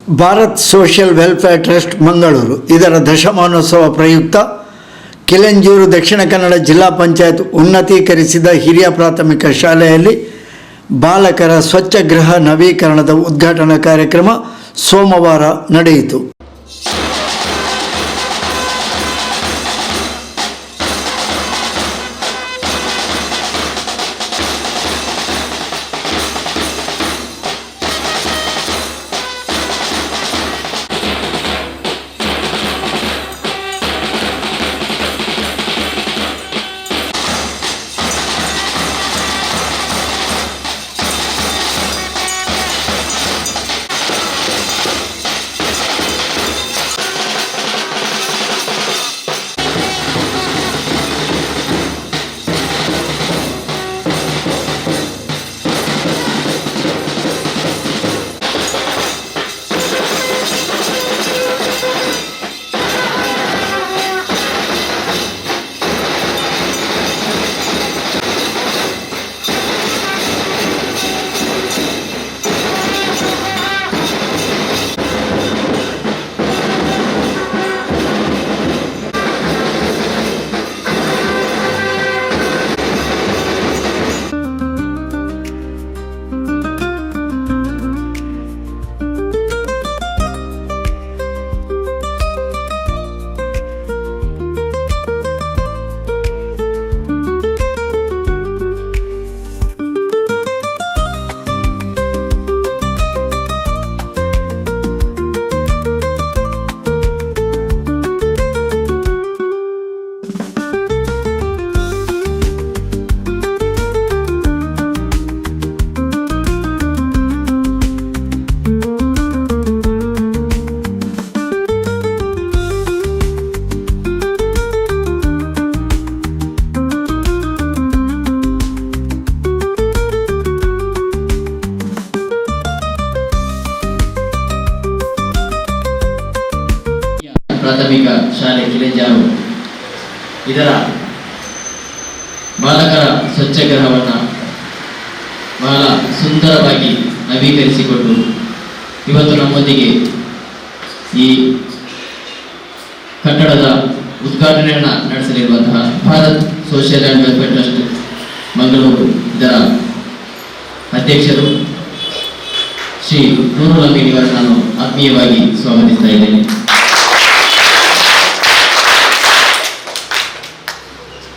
Bharat social welfare trust Mangaluru ಇದರ ದಶಮಾನೋತ್ಸವ ಪ್ರಯುಕ್ತ ಕಿಲೆಂಜೂರು ದಕ್ಷಿಣ ಕನ್ನಡ ಜಿಲ್ಲಾ ಪಂಚಾಯತ್ ಉನ್ನತೀಕರಿಸಿದ ಹಿರಿಯ ಪ್ರಾಥಮಿಕ ಶಾಲೆಯಲ್ಲಿ ಬಾಲಕರ ಸ್ವಚ್ಛಗೃಹ ನವೀಕರಣದ ಉದ್ಘಾಟನಾ ಕಾರ್ಯಕ್ರಮ ಸೋಮವಾರ ನಡೆಯಿತು. ಪ್ರಾಥಮಿಕ ಶಾಲೆ ಕಿಲೆಂಜಾರು ಇದರ ಬಾಲಕರ ಸ್ವಚ್ಛಗೃಹವನ್ನು ಬಹಳ ಸುಂದರವಾಗಿ ನವೀಕರಿಸಿಕೊಂಡು ಇವತ್ತು ನಮ್ಮೊಂದಿಗೆ ಈ ಕಟ್ಟಡದ ಉದ್ಘಾಟನೆಯನ್ನು ನಡೆಸಲಿರುವಂತಹ Bharat social and welfare trust Mangaluru ಇದರ ಅಧ್ಯಕ್ಷರು ಶ್ರೀ ನೂರುಲ್ ಅಮೀನ್ ಇವರನ್ನು ನಾನು ಆತ್ಮೀಯವಾಗಿ ಸ್ವಾಗತಿಸ್ತಾ ಇದ್ದೇನೆ.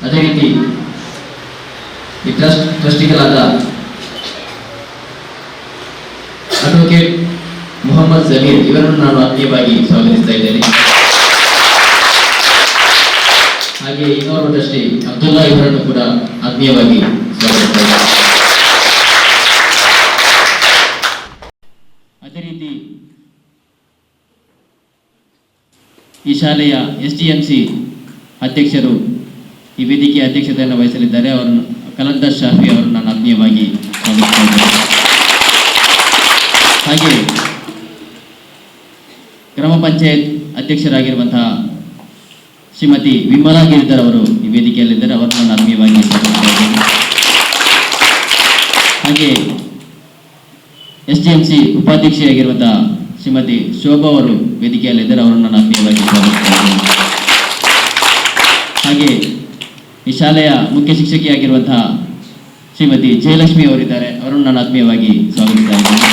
ಅದೇ ರೀತಿ ಈ ಟ್ರಸ್ಟಿಗಳಾದ ಅಡ್ವೊಕೇಟ್ ಮೊಹಮ್ಮದ್ ಜಮೀರ್ ಇವರನ್ನು ನಾನು ಆತ್ಮೀಯವಾಗಿ ಸ್ವಾಗತಿಸ್ತಾ ಇದ್ದೇನೆ. ಹಾಗೆ ಇನ್ನೋರ್ವ ಟ್ರಸ್ಟಿ ಅಬ್ದುಲ್ಲಾ ಇವರನ್ನು ಕೂಡ ಆತ್ಮೀಯವಾಗಿ ಸ್ವಾಗತಿಸ್ತಾ ಇದ್ದೇನೆ. ಅದೇ ರೀತಿ ಈ ಶಾಲೆಯ SDMC ಅಧ್ಯಕ್ಷರು ಈ ವೇದಿಕೆಯ ಅಧ್ಯಕ್ಷತೆಯನ್ನು ವಹಿಸಲಿದ್ದಾರೆ. ಅವರನ್ನು ಕಲಂದರ್ ಶಾಫಿ ಅವರನ್ನು ನಾನು ಆತ್ಮೀಯವಾಗಿ ಸ್ವಾಗತಿಸ್ತಾ ಇದ್ದೇನೆ. ಹಾಗೆ ಗ್ರಾಮ ಪಂಚಾಯತ್ ಅಧ್ಯಕ್ಷರಾಗಿರುವಂತಹ ಶ್ರೀಮತಿ ವಿಮಲಾ ಗಿರಿಧರ್ ಅವರು ಈ ವೇದಿಕೆಯಲ್ಲಿದ್ದಾರೆ. ಅವರನ್ನು ನಾನು ಆತ್ಮೀಯವಾಗಿ ಸ್ವಾಗತಿಸ್ತಾ ಇದ್ದೇನೆ. ಹಾಗೆ SDMC ಉಪಾಧ್ಯಕ್ಷೆಯಾಗಿರುವಂತಹ ಶ್ರೀಮತಿ ಶೋಭಾ ಅವರು ವೇದಿಕೆಯಲ್ಲಿದ್ದಾರೆ. ಅವರನ್ನು ನಾನು ಆತ್ಮೀಯವಾಗಿ ಸ್ವಾಗತಿಸ್ತಾ ಇದ್ದೇನೆ. ಹಾಗೆ ಈ ಶಾಲೆಯ ಮುಖ್ಯ ಶಿಕ್ಷಕಿಯಾಗಿರುವಂತಹ ಶ್ರೀಮತಿ ಜಯಲಕ್ಷ್ಮಿ ಅವರಿದ್ದಾರೆ. ಅವರನ್ನು ನಾನು ಆತ್ಮೀಯವಾಗಿ ಸ್ವಾಗತಿಸ್ತಾ ಇದ್ದೇನೆ.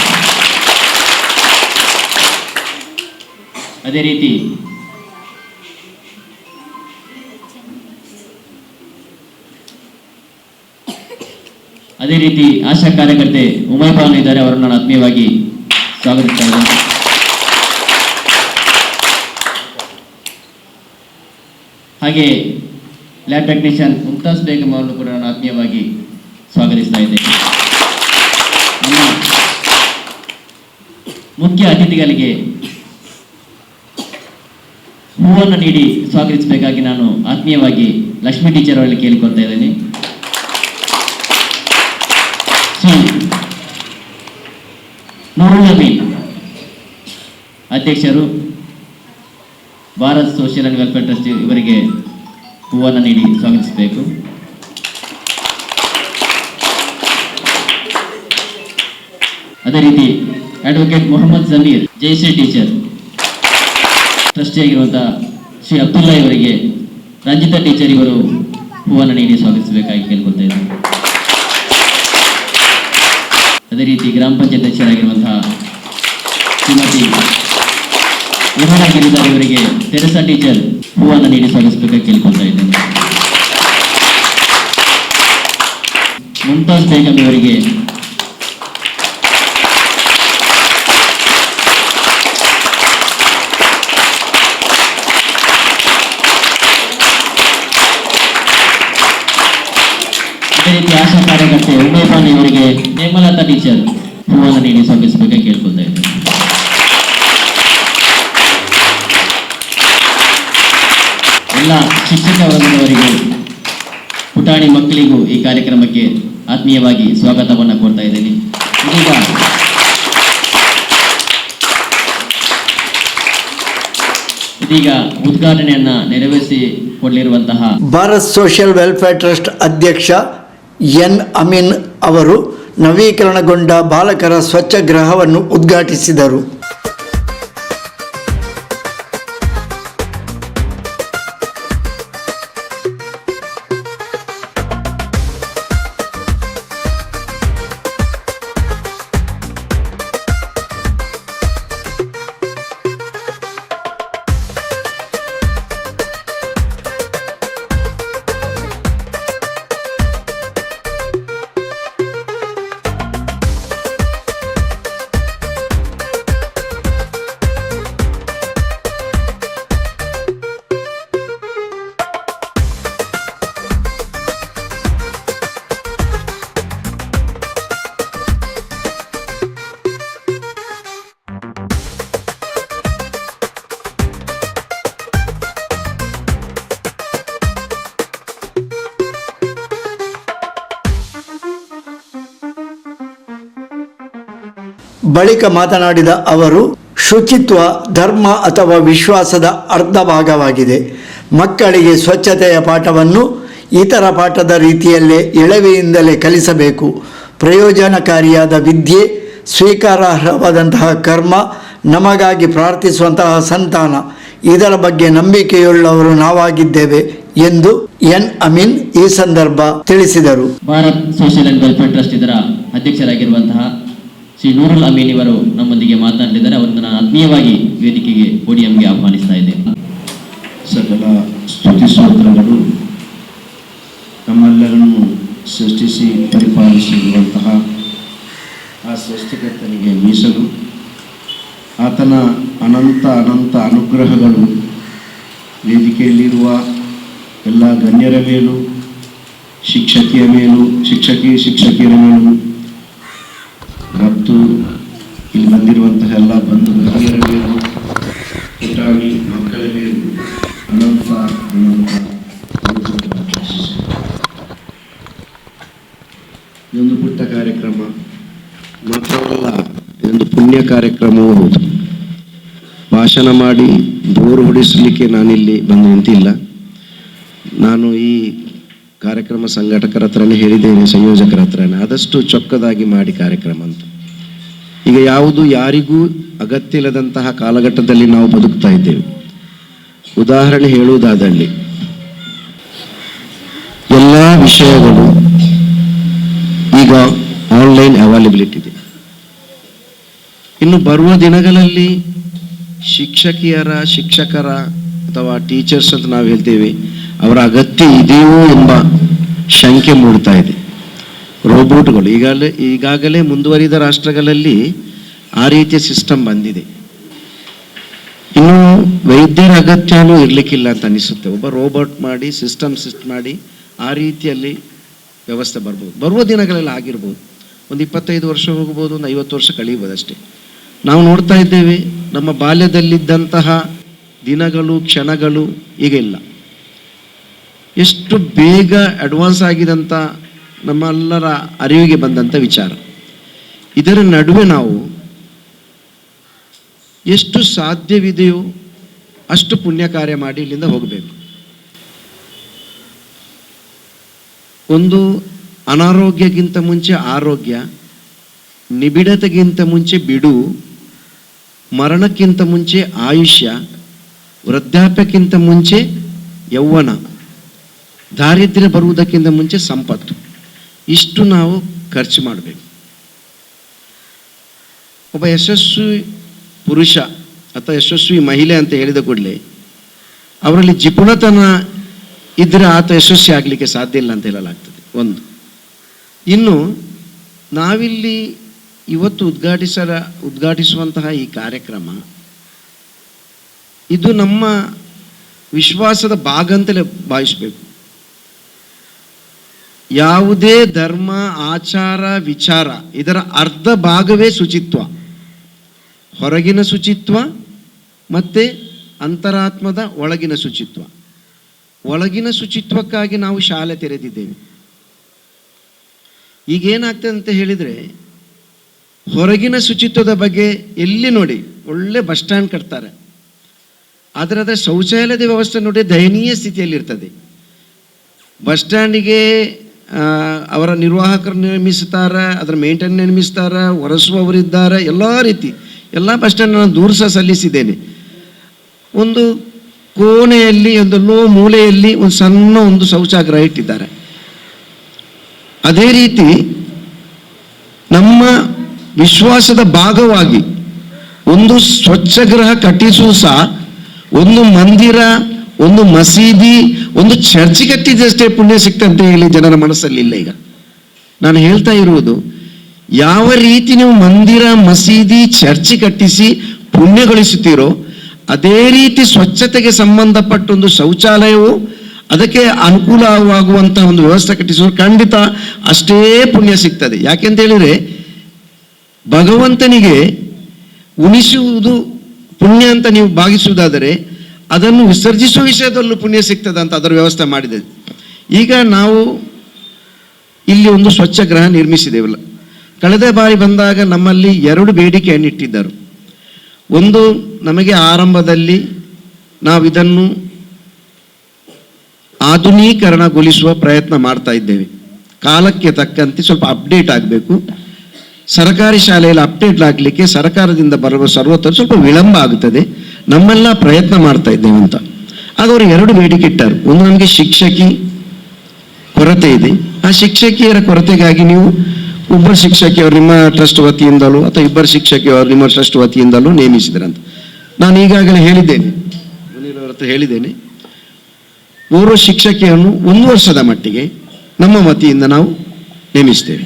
ಅದೇ ರೀತಿ ಆಶಾ ಕಾರ್ಯಕರ್ತೆ ಉಮೈಬಾನು ಇದ್ದಾರೆ. ಅವರನ್ನು ನಾನು ಆತ್ಮೀಯವಾಗಿ ಸ್ವಾಗತಿಸ್ತಾ ಇದ್ದೇನೆ. ಹಾಗೆ ಲ್ಯಾಬ್ ಟೆಕ್ನಿಷಿಯನ್ ಮುಮ್ತಾಜ್ ಬೇಗಂ ಅವರನ್ನು ಕೂಡ ನಾನು ಆತ್ಮೀಯವಾಗಿ ಸ್ವಾಗತಿಸ್ತಾ ಇದ್ದೇನೆ. ನಮ್ಮ ಮುಖ್ಯ ಅತಿಥಿಗಳಿಗೆ ಹೂವನ್ನು ನೀಡಿ ಸ್ವಾಗತಿಸಬೇಕಾಗಿ ನಾನು ಆತ್ಮೀಯವಾಗಿ ಲಕ್ಷ್ಮೀ ಟೀಚರ್ ಅವರಲ್ಲಿ ಕೇಳಿಕೊಳ್ತಾ ಇದ್ದೇನೆ. ಶ್ರೀ ನೂರುಲ್ ಅಮೀನ್ ಅಧ್ಯಕ್ಷರು Bharat social and welfare trust ಇವರಿಗೆ ಹೂವನ್ನು ನೀಡಿ ಸ್ವಾಗತಿಸಬೇಕು. ಅದೇ ರೀತಿ ಅಡ್ವೊಕೇಟ್ ಮೊಹಮ್ಮದ್ ಜಮೀರ್ ಜೈಸಿ ಟೀಚರ್ ಟ್ರಸ್ಟಿಯಾಗಿರುವಂತಹ ಶ್ರೀ ಅಬ್ದುಲ್ಲಾ ಇವರಿಗೆ ರಂಜಿತಾ ಟೀಚರ್ ಇವರು ಹೂವನ್ನು ನೀಡಿ ಸ್ವಾಗತಿಸಬೇಕಾಗಿ ಕೇಳ್ಕೊಳ್ತಾ ಇದ್ದಾರೆ. ಅದೇ ರೀತಿ ಗ್ರಾಮ ಪಂಚಾಯತ್ ಅಧ್ಯಕ್ಷರಾಗಿರುವಂತಹ ಶ್ರೀಮತಿ ರೆಹಾನ ಗಿರಿದಾರ್ ಇವರಿಗೆ ತೆರೆಸಾ ಟೀಚರ್ ಹೂವನ್ನು ನೀಡಿ ಸ್ವಾಗತಿಸಬೇಕಾಗಿ ಕೇಳ್ಕೊಳ್ತಾ ಇದ್ದೇನೆ. ಮುಮ್ತಾಜ್ ಬೇಗಂ ಇವರಿಗೆ ಅದೇ ರೀತಿ ಆಶಾ ಕಾರ್ಯಕರ್ತೆ ಉಮೇಬಾನ್ ಇವರಿಗೆ ನೇಮಲತಾ ಟೀಚರ್ ಹೂವನ್ನು ನೀಡಿ ಸ್ವಾಗತಿಸಬೇಕಾಗಿ ಕೇಳ್ಕೊಳ್ತಾ ಇದ್ದೇನೆ. ಎಲ್ಲ ಶಿಕ್ಷಕ ವರ್ಗದವರಿಗೂ ಪುಟಾಣಿ ಮಕ್ಕಳಿಗೂ ಈ ಕಾರ್ಯಕ್ರಮಕ್ಕೆ ಆತ್ಮೀಯವಾಗಿ ಸ್ವಾಗತವನ್ನು ಕೋರ್ತಾ ಇದ್ದೀನಿ. ಇದೀಗ ಉದ್ಘಾಟನೆಯನ್ನ ನೆರವೇರಿಸಿಕೊಳ್ಳಿರುವಂತಹ ಭಾರತ್ ಸೋಷಿಯಲ್ ವೆಲ್ಫೇರ್ ಟ್ರಸ್ಟ್ ಅಧ್ಯಕ್ಷ ಎನ್ ಅಮೀನ್ ಅವರು ನವೀಕರಣಗೊಂಡ ಬಾಲಕರ ಸ್ವಚ್ಛಗೃಹವನ್ನು ಉದ್ಘಾಟಿಸಿದರು. ಬಳಿಕ ಮಾತನಾಡಿದ ಅವರು, ಶುಚಿತ್ವ ಧರ್ಮ ಅಥವಾ ವಿಶ್ವಾಸದ ಅರ್ಧ ಭಾಗವಾಗಿದೆ. ಮಕ್ಕಳಿಗೆ ಸ್ವಚ್ಛತೆಯ ಪಾಠವನ್ನು ಇತರ ಪಾಠದ ರೀತಿಯಲ್ಲೇ ಎಳವೆಯಿಂದಲೇ ಕಲಿಸಬೇಕು. ಪ್ರಯೋಜನಕಾರಿಯಾದ ವಿದ್ಯೆ, ಸ್ವೀಕಾರಾರ್ಹವಾದಂತಹ ಕರ್ಮ, ನಮಗಾಗಿ ಪ್ರಾರ್ಥಿಸುವಂತಹ ಸಂತಾನ, ಇದರ ಬಗ್ಗೆ ನಂಬಿಕೆಯುಳ್ಳವರು ನಾವಾಗಿದ್ದೇವೆ ಎಂದು ಎನ್ ಅಮೀನ್ ಈ ಸಂದರ್ಭ ತಿಳಿಸಿದರು. Bharat social and welfare trust ಇದರ ಅಧ್ಯಕ್ಷರಾಗಿರುವಂತಹ ಶ್ರೀ ನೂರುಲ್ ಅಮೀನ್ ಇವರು ನಮ್ಮೊಂದಿಗೆ ಮಾತನಾಡಿದ್ದಾರೆ. ಅವರನ್ನು ನಾನು ಆತ್ಮೀಯವಾಗಿ ವೇದಿಕೆಗೆ ಪೋಡಿಯಂಗೆ ಆಹ್ವಾನಿಸ್ತಾ ಇದ್ದೇನೆ. ಸಕಲ ಸ್ತುತಿ ಸ್ತೋತ್ರಗಳು ನಮ್ಮೆಲ್ಲರನ್ನು ಸೃಷ್ಟಿಸಿ ಪರಿಪಾಲಿಸಿರುವಂತಹ ಆ ಸೃಷ್ಟಿಕರ್ತನಿಗೆ ಮೀಸಲು. ಆತನ ಅನಂತ ಅನಂತ ಅನುಗ್ರಹಗಳು ವೇದಿಕೆಯಲ್ಲಿರುವ ಎಲ್ಲ ಗಣ್ಯರ ಮೇಲೂ, ಶಿಕ್ಷಕಿಯರ ಮೇಲೂ ಮತ್ತು ಇಲ್ಲಿ ಬಂದಿರುವಂತಹ ಎಲ್ಲ ಬಂಧು ಹಿರಿಯರ ಮೇಲೂ, ಪುಟಾಣಿ ಮಕ್ಕಳ ಮೇಲೂ ಅನಂತ ಇದೊಂದು ಪುಟ್ಟ ಕಾರ್ಯಕ್ರಮ ಮಾತ್ರವಲ್ಲ, ಇದೊಂದು ಪುಣ್ಯ ಕಾರ್ಯಕ್ರಮವೂ ಹೌದು. ಭಾಷಣ ಮಾಡಿ ಬೋರು ಹೊಡಿಸಲಿಕ್ಕೆ ನಾನಿಲ್ಲಿ ಬಂದು ನಿಂತಿಲ್ಲ. ನಾನು ಈ ಕಾರ್ಯಕ್ರಮ ಸಂಘಟಕರ ಹತ್ರನೇ ಹೇಳಿದ್ದೇನೆ, ಸಂಯೋಜಕರ ಹತ್ರನೇ, ಆದಷ್ಟು ಚೊಕ್ಕದಾಗಿ ಮಾಡಿ ಕಾರ್ಯಕ್ರಮ ಅಂತ. ಈಗ ಯಾವುದು ಯಾರಿಗೂ ಅಗತ್ಯ ಇಲ್ಲದಂತಹ ಕಾಲಘಟ್ಟದಲ್ಲಿ ನಾವು ಬದುಕ್ತಾ ಇದ್ದೇವೆ. ಉದಾಹರಣೆ ಹೇಳುವುದಾದಲ್ಲಿ ಎಲ್ಲ ವಿಷಯಗಳು ಈಗ ಆನ್ಲೈನ್ ಅವೈಲಬಿಲಿಟಿ ಇದೆ. ಇನ್ನು ಬರುವ ದಿನಗಳಲ್ಲಿ ಶಿಕ್ಷಕರ ಅಥವಾ ಟೀಚರ್ಸ್ ಅಂತ ನಾವು ಹೇಳ್ತೇವೆ, ಅವರ ಅಗತ್ಯ ಇದೆಯೋ ಎಂಬ ಶಂಕೆ ಮೂಡ್ತಾ ಇದೆ. ರೋಬೋಟ್ಗಳು ಈಗಾಗಲೇ ಮುಂದುವರಿದ ರಾಷ್ಟ್ರಗಳಲ್ಲಿ ಆ ರೀತಿಯ ಸಿಸ್ಟಮ್ ಬಂದಿದೆ. ಇನ್ನು ವೈದ್ಯರ ಅಗತ್ಯನೂ ಇರಲಿಕ್ಕಿಲ್ಲ ಅಂತ ಅನಿಸುತ್ತೆ. ಒಬ್ಬ ರೋಬೋಟ್ ಮಾಡಿ ಸಿಸ್ಟಮ್ ಮಾಡಿ ಆ ರೀತಿಯಲ್ಲಿ ವ್ಯವಸ್ಥೆ ಬರ್ಬೋದು. ಬರುವ ದಿನಗಳಲ್ಲಿ ಆಗಿರ್ಬೋದು. ಒಂದು 25 ವರ್ಷ ಹೋಗ್ಬೋದು, ಒಂದು 50 ವರ್ಷ ಕಳೀಬೋದು ಅಷ್ಟೇ. ನಾವು ನೋಡ್ತಾ ಇದ್ದೇವೆ, ನಮ್ಮ ಬಾಲ್ಯದಲ್ಲಿದ್ದಂತಹ ದಿನಗಳು ಕ್ಷಣಗಳು ಈಗ ಇಲ್ಲ. ಎಷ್ಟು ಬೇಗ ಅಡ್ವಾನ್ಸ್ ಆಗಿದಂಥ ನಮ್ಮೆಲ್ಲರ ಅರಿವಿಗೆ ಬಂದಂಥ ವಿಚಾರ. ಇದರ ನಡುವೆ ನಾವು ಎಷ್ಟು ಸಾಧ್ಯವಿದೆಯೋ ಅಷ್ಟು ಪುಣ್ಯ ಕಾರ್ಯ ಮಾಡಿ ಇಲ್ಲಿಂದ ಹೋಗಬೇಕು. ಒಂದು ಅನಾರೋಗ್ಯಕ್ಕಿಂತ ಮುಂಚೆ ಆರೋಗ್ಯ, ನಿಬಿಡತೆಗಿಂತ ಮುಂಚೆ ಬಿಡು, ಮರಣಕ್ಕಿಂತ ಮುಂಚೆ ಆಯುಷ್ಯ, ವೃದ್ಧಾಪ್ಯಕ್ಕಿಂತ ಮುಂಚೆ ಯೌವನ, ದಾರಿದ್ರ್ಯ ಬರುವುದಕ್ಕಿಂತ ಮುಂಚೆ ಸಂಪತ್ತು. ಇಷ್ಟು ನಾವು ಖರ್ಚು ಮಾಡಬೇಕು. ಒಬ್ಬ ಯಶಸ್ವಿ ಪುರುಷ ಅಥವಾ ಯಶಸ್ವಿ ಮಹಿಳೆ ಅಂತ ಹೇಳಿದ ಕೂಡಲೇ ಅವರಲ್ಲಿ ಜಿಪುಣತನ ಇದ್ದರೆ ಆತ ಯಶಸ್ವಿ ಆಗಲಿಕ್ಕೆ ಸಾಧ್ಯ ಇಲ್ಲ ಅಂತ ಹೇಳಲಾಗ್ತದೆ. ಒಂದು. ಇನ್ನು ನಾವಿಲ್ಲಿ ಇವತ್ತು ಉದ್ಘಾಟಿಸುವಂತಹ ಈ ಕಾರ್ಯಕ್ರಮ ಇದು ನಮ್ಮ ವಿಶ್ವಾಸದ ಭಾಗ ಅಂತಲೇ ಭಾವಿಸಬೇಕು. ಯಾವುದೇ ಧರ್ಮ, ಆಚಾರ, ವಿಚಾರ ಇದರ ಅರ್ಧ ಭಾಗವೇ ಶುಚಿತ್ವ. ಹೊರಗಿನ ಶುಚಿತ್ವ ಮತ್ತು ಅಂತರಾತ್ಮದ ಒಳಗಿನ ಶುಚಿತ್ವ. ಒಳಗಿನ ಶುಚಿತ್ವಕ್ಕಾಗಿ ನಾವು ಶಾಲೆ ತೆರೆದಿದ್ದೇವೆ. ಈಗೇನಾಗ್ತದೆ ಅಂತ ಹೇಳಿದರೆ, ಹೊರಗಿನ ಶುಚಿತ್ವದ ಬಗ್ಗೆ ಎಲ್ಲಿ ನೋಡಿ ಒಳ್ಳೆ ಬಸ್ ಸ್ಟ್ಯಾಂಡ್ ಕಟ್ತಾರೆ, ಆದರೆ ಅದರ ಶೌಚಾಲಯದ ವ್ಯವಸ್ಥೆ ನೋಡಿ ದಯನೀಯ ಸ್ಥಿತಿಯಲ್ಲಿರ್ತದೆ. ಬಸ್ ಸ್ಟ್ಯಾಂಡಿಗೆ ಅವರ ನಿರ್ವಾಹಕರು ನೇಮಿಸ್ತಾರೆ, ಅದರ ಮೇಂಟೈನ್ ನೇಮಿಸ್ತಾರೆ, ಒರೆಸುವವರಿದ್ದಾರೆ, ಎಲ್ಲ ರೀತಿ ಎಲ್ಲ ಬಸ್ ಸ್ಟ್ಯಾಂಡ್ ನಾನು ದೂರ ಸಹ ಸಲ್ಲಿಸಿದ್ದೇನೆ. ಒಂದು ಕೋಣೆಯಲ್ಲಿ ಒಂದೆಲ್ಲೋ ಮೂಲೆಯಲ್ಲಿ ಒಂದು ಸಣ್ಣ ಒಂದು ಶೌಚಾಗಾರ ಇಟ್ಟಿದ್ದಾರೆ. ಅದೇ ರೀತಿ ನಮ್ಮ ವಿಶ್ವಾಸದ ಭಾಗವಾಗಿ ಒಂದು ಸ್ವಚ್ಛಗೃಹ ಕಟ್ಟಿಸುವ ಸಹ ಒಂದು ಮಂದಿರ, ಒಂದು ಮಸೀದಿ, ಒಂದು ಚರ್ಚ್ ಕಟ್ಟಿದಷ್ಟೇ ಪುಣ್ಯ ಸಿಕ್ತಂತೆ ಹೇಳಿ ಜನರ ಮನಸ್ಸಲ್ಲಿ ಇಲ್ಲ. ಈಗ ನಾನು ಹೇಳ್ತಾ ಇರುವುದು, ಯಾವ ರೀತಿ ನೀವು ಮಂದಿರ, ಮಸೀದಿ, ಚರ್ಚ್ ಕಟ್ಟಿಸಿ ಪುಣ್ಯಗೊಳಿಸುತ್ತೀರೋ ಅದೇ ರೀತಿ ಸ್ವಚ್ಛತೆಗೆ ಸಂಬಂಧಪಟ್ಟ ಒಂದು ಶೌಚಾಲಯವು ಅದಕ್ಕೆ ಅನುಕೂಲವಾಗುವಂತಹ ಒಂದು ವ್ಯವಸ್ಥೆ ಕಟ್ಟಿಸುವ ಖಂಡಿತ ಅಷ್ಟೇ ಪುಣ್ಯ ಸಿಗ್ತದೆ. ಯಾಕೆಂತ ಹೇಳಿದರೆ, ಭಗವಂತನಿಗೆ ಉಣಿಸುವುದು ಪುಣ್ಯ ಅಂತ ನೀವು ಭಾವಿಸುವುದಾದರೆ ಅದನ್ನು ವಿಸರ್ಜಿಸುವ ವಿಷಯದಲ್ಲೂ ಪುಣ್ಯ ಸಿಗ್ತದೆ ಅಂತ ಅದರ ವ್ಯವಸ್ಥೆ ಮಾಡಿದೆ. ಈಗ ನಾವು ಇಲ್ಲಿ ಒಂದು ಸ್ವಚ್ಛಗೃಹ ನಿರ್ಮಿಸಿದ್ದೇವಲ್ಲ, ಕಳೆದ ಬಾರಿ ಬಂದಾಗ ನಮ್ಮಲ್ಲಿ 2 ಬೇಡಿಕೆಯನ್ನು ಇಟ್ಟಿದ್ದರು. ಒಂದು, ನಮಗೆ ಆರಂಭದಲ್ಲಿ ನಾವು ಇದನ್ನು ಆಧುನೀಕರಣಗೊಳಿಸುವ ಪ್ರಯತ್ನ ಮಾಡ್ತಾ ಇದ್ದೇವೆ. ಕಾಲಕ್ಕೆ ತಕ್ಕಂತೆ ಸ್ವಲ್ಪ ಅಪ್ಡೇಟ್ ಆಗಬೇಕು. ಸರ್ಕಾರಿ ಶಾಲೆಯಲ್ಲಿ ಅಪ್ಡೇಟ್ ಆಗಲಿಕ್ಕೆ ಸರ್ಕಾರದಿಂದ ಬರುವ ಸರ್ವೋತ್ತರ ಸ್ವಲ್ಪ ವಿಳಂಬ ಆಗುತ್ತದೆ. ನಮ್ಮೆಲ್ಲ ಪ್ರಯತ್ನ ಮಾಡ್ತಾ ಇದ್ದೇವೆ ಅಂತ. ಆಗ ಅವರು 2 ಬೇಡಿಕೆ ಇಟ್ಟರು. ಒಂದು, ನಮಗೆ ಶಿಕ್ಷಕಿ ಕೊರತೆ ಇದೆ. ಆ ಶಿಕ್ಷಕಿಯರ ಕೊರತೆಗಾಗಿ ನೀವು ಒಬ್ಬರು ಶಿಕ್ಷಕಿಯವರು ನಿಮ್ಮ ಟ್ರಸ್ಟ್ ವತಿಯಿಂದಲೂ ಅಥವಾ ಇಬ್ಬರು ಶಿಕ್ಷಕಿಯವರು ನಿಮ್ಮ ಟ್ರಸ್ಟ್ ವತಿಯಿಂದಲೂ ನೇಮಿಸಿದ್ರಂತ. ನಾನು ಈಗಾಗಲೇ ಹೇಳಿದ್ದೇನೆ, ಮುನೀರವರ ಹತ್ರ ಹೇಳಿದ್ದೇನೆ, ಓರ್ವ ಶಿಕ್ಷಕಿಯನ್ನು 1 ವರ್ಷದ ಮಟ್ಟಿಗೆ ನಮ್ಮ ವತಿಯಿಂದ ನಾವು ನೇಮಿಸ್ತೇವೆ.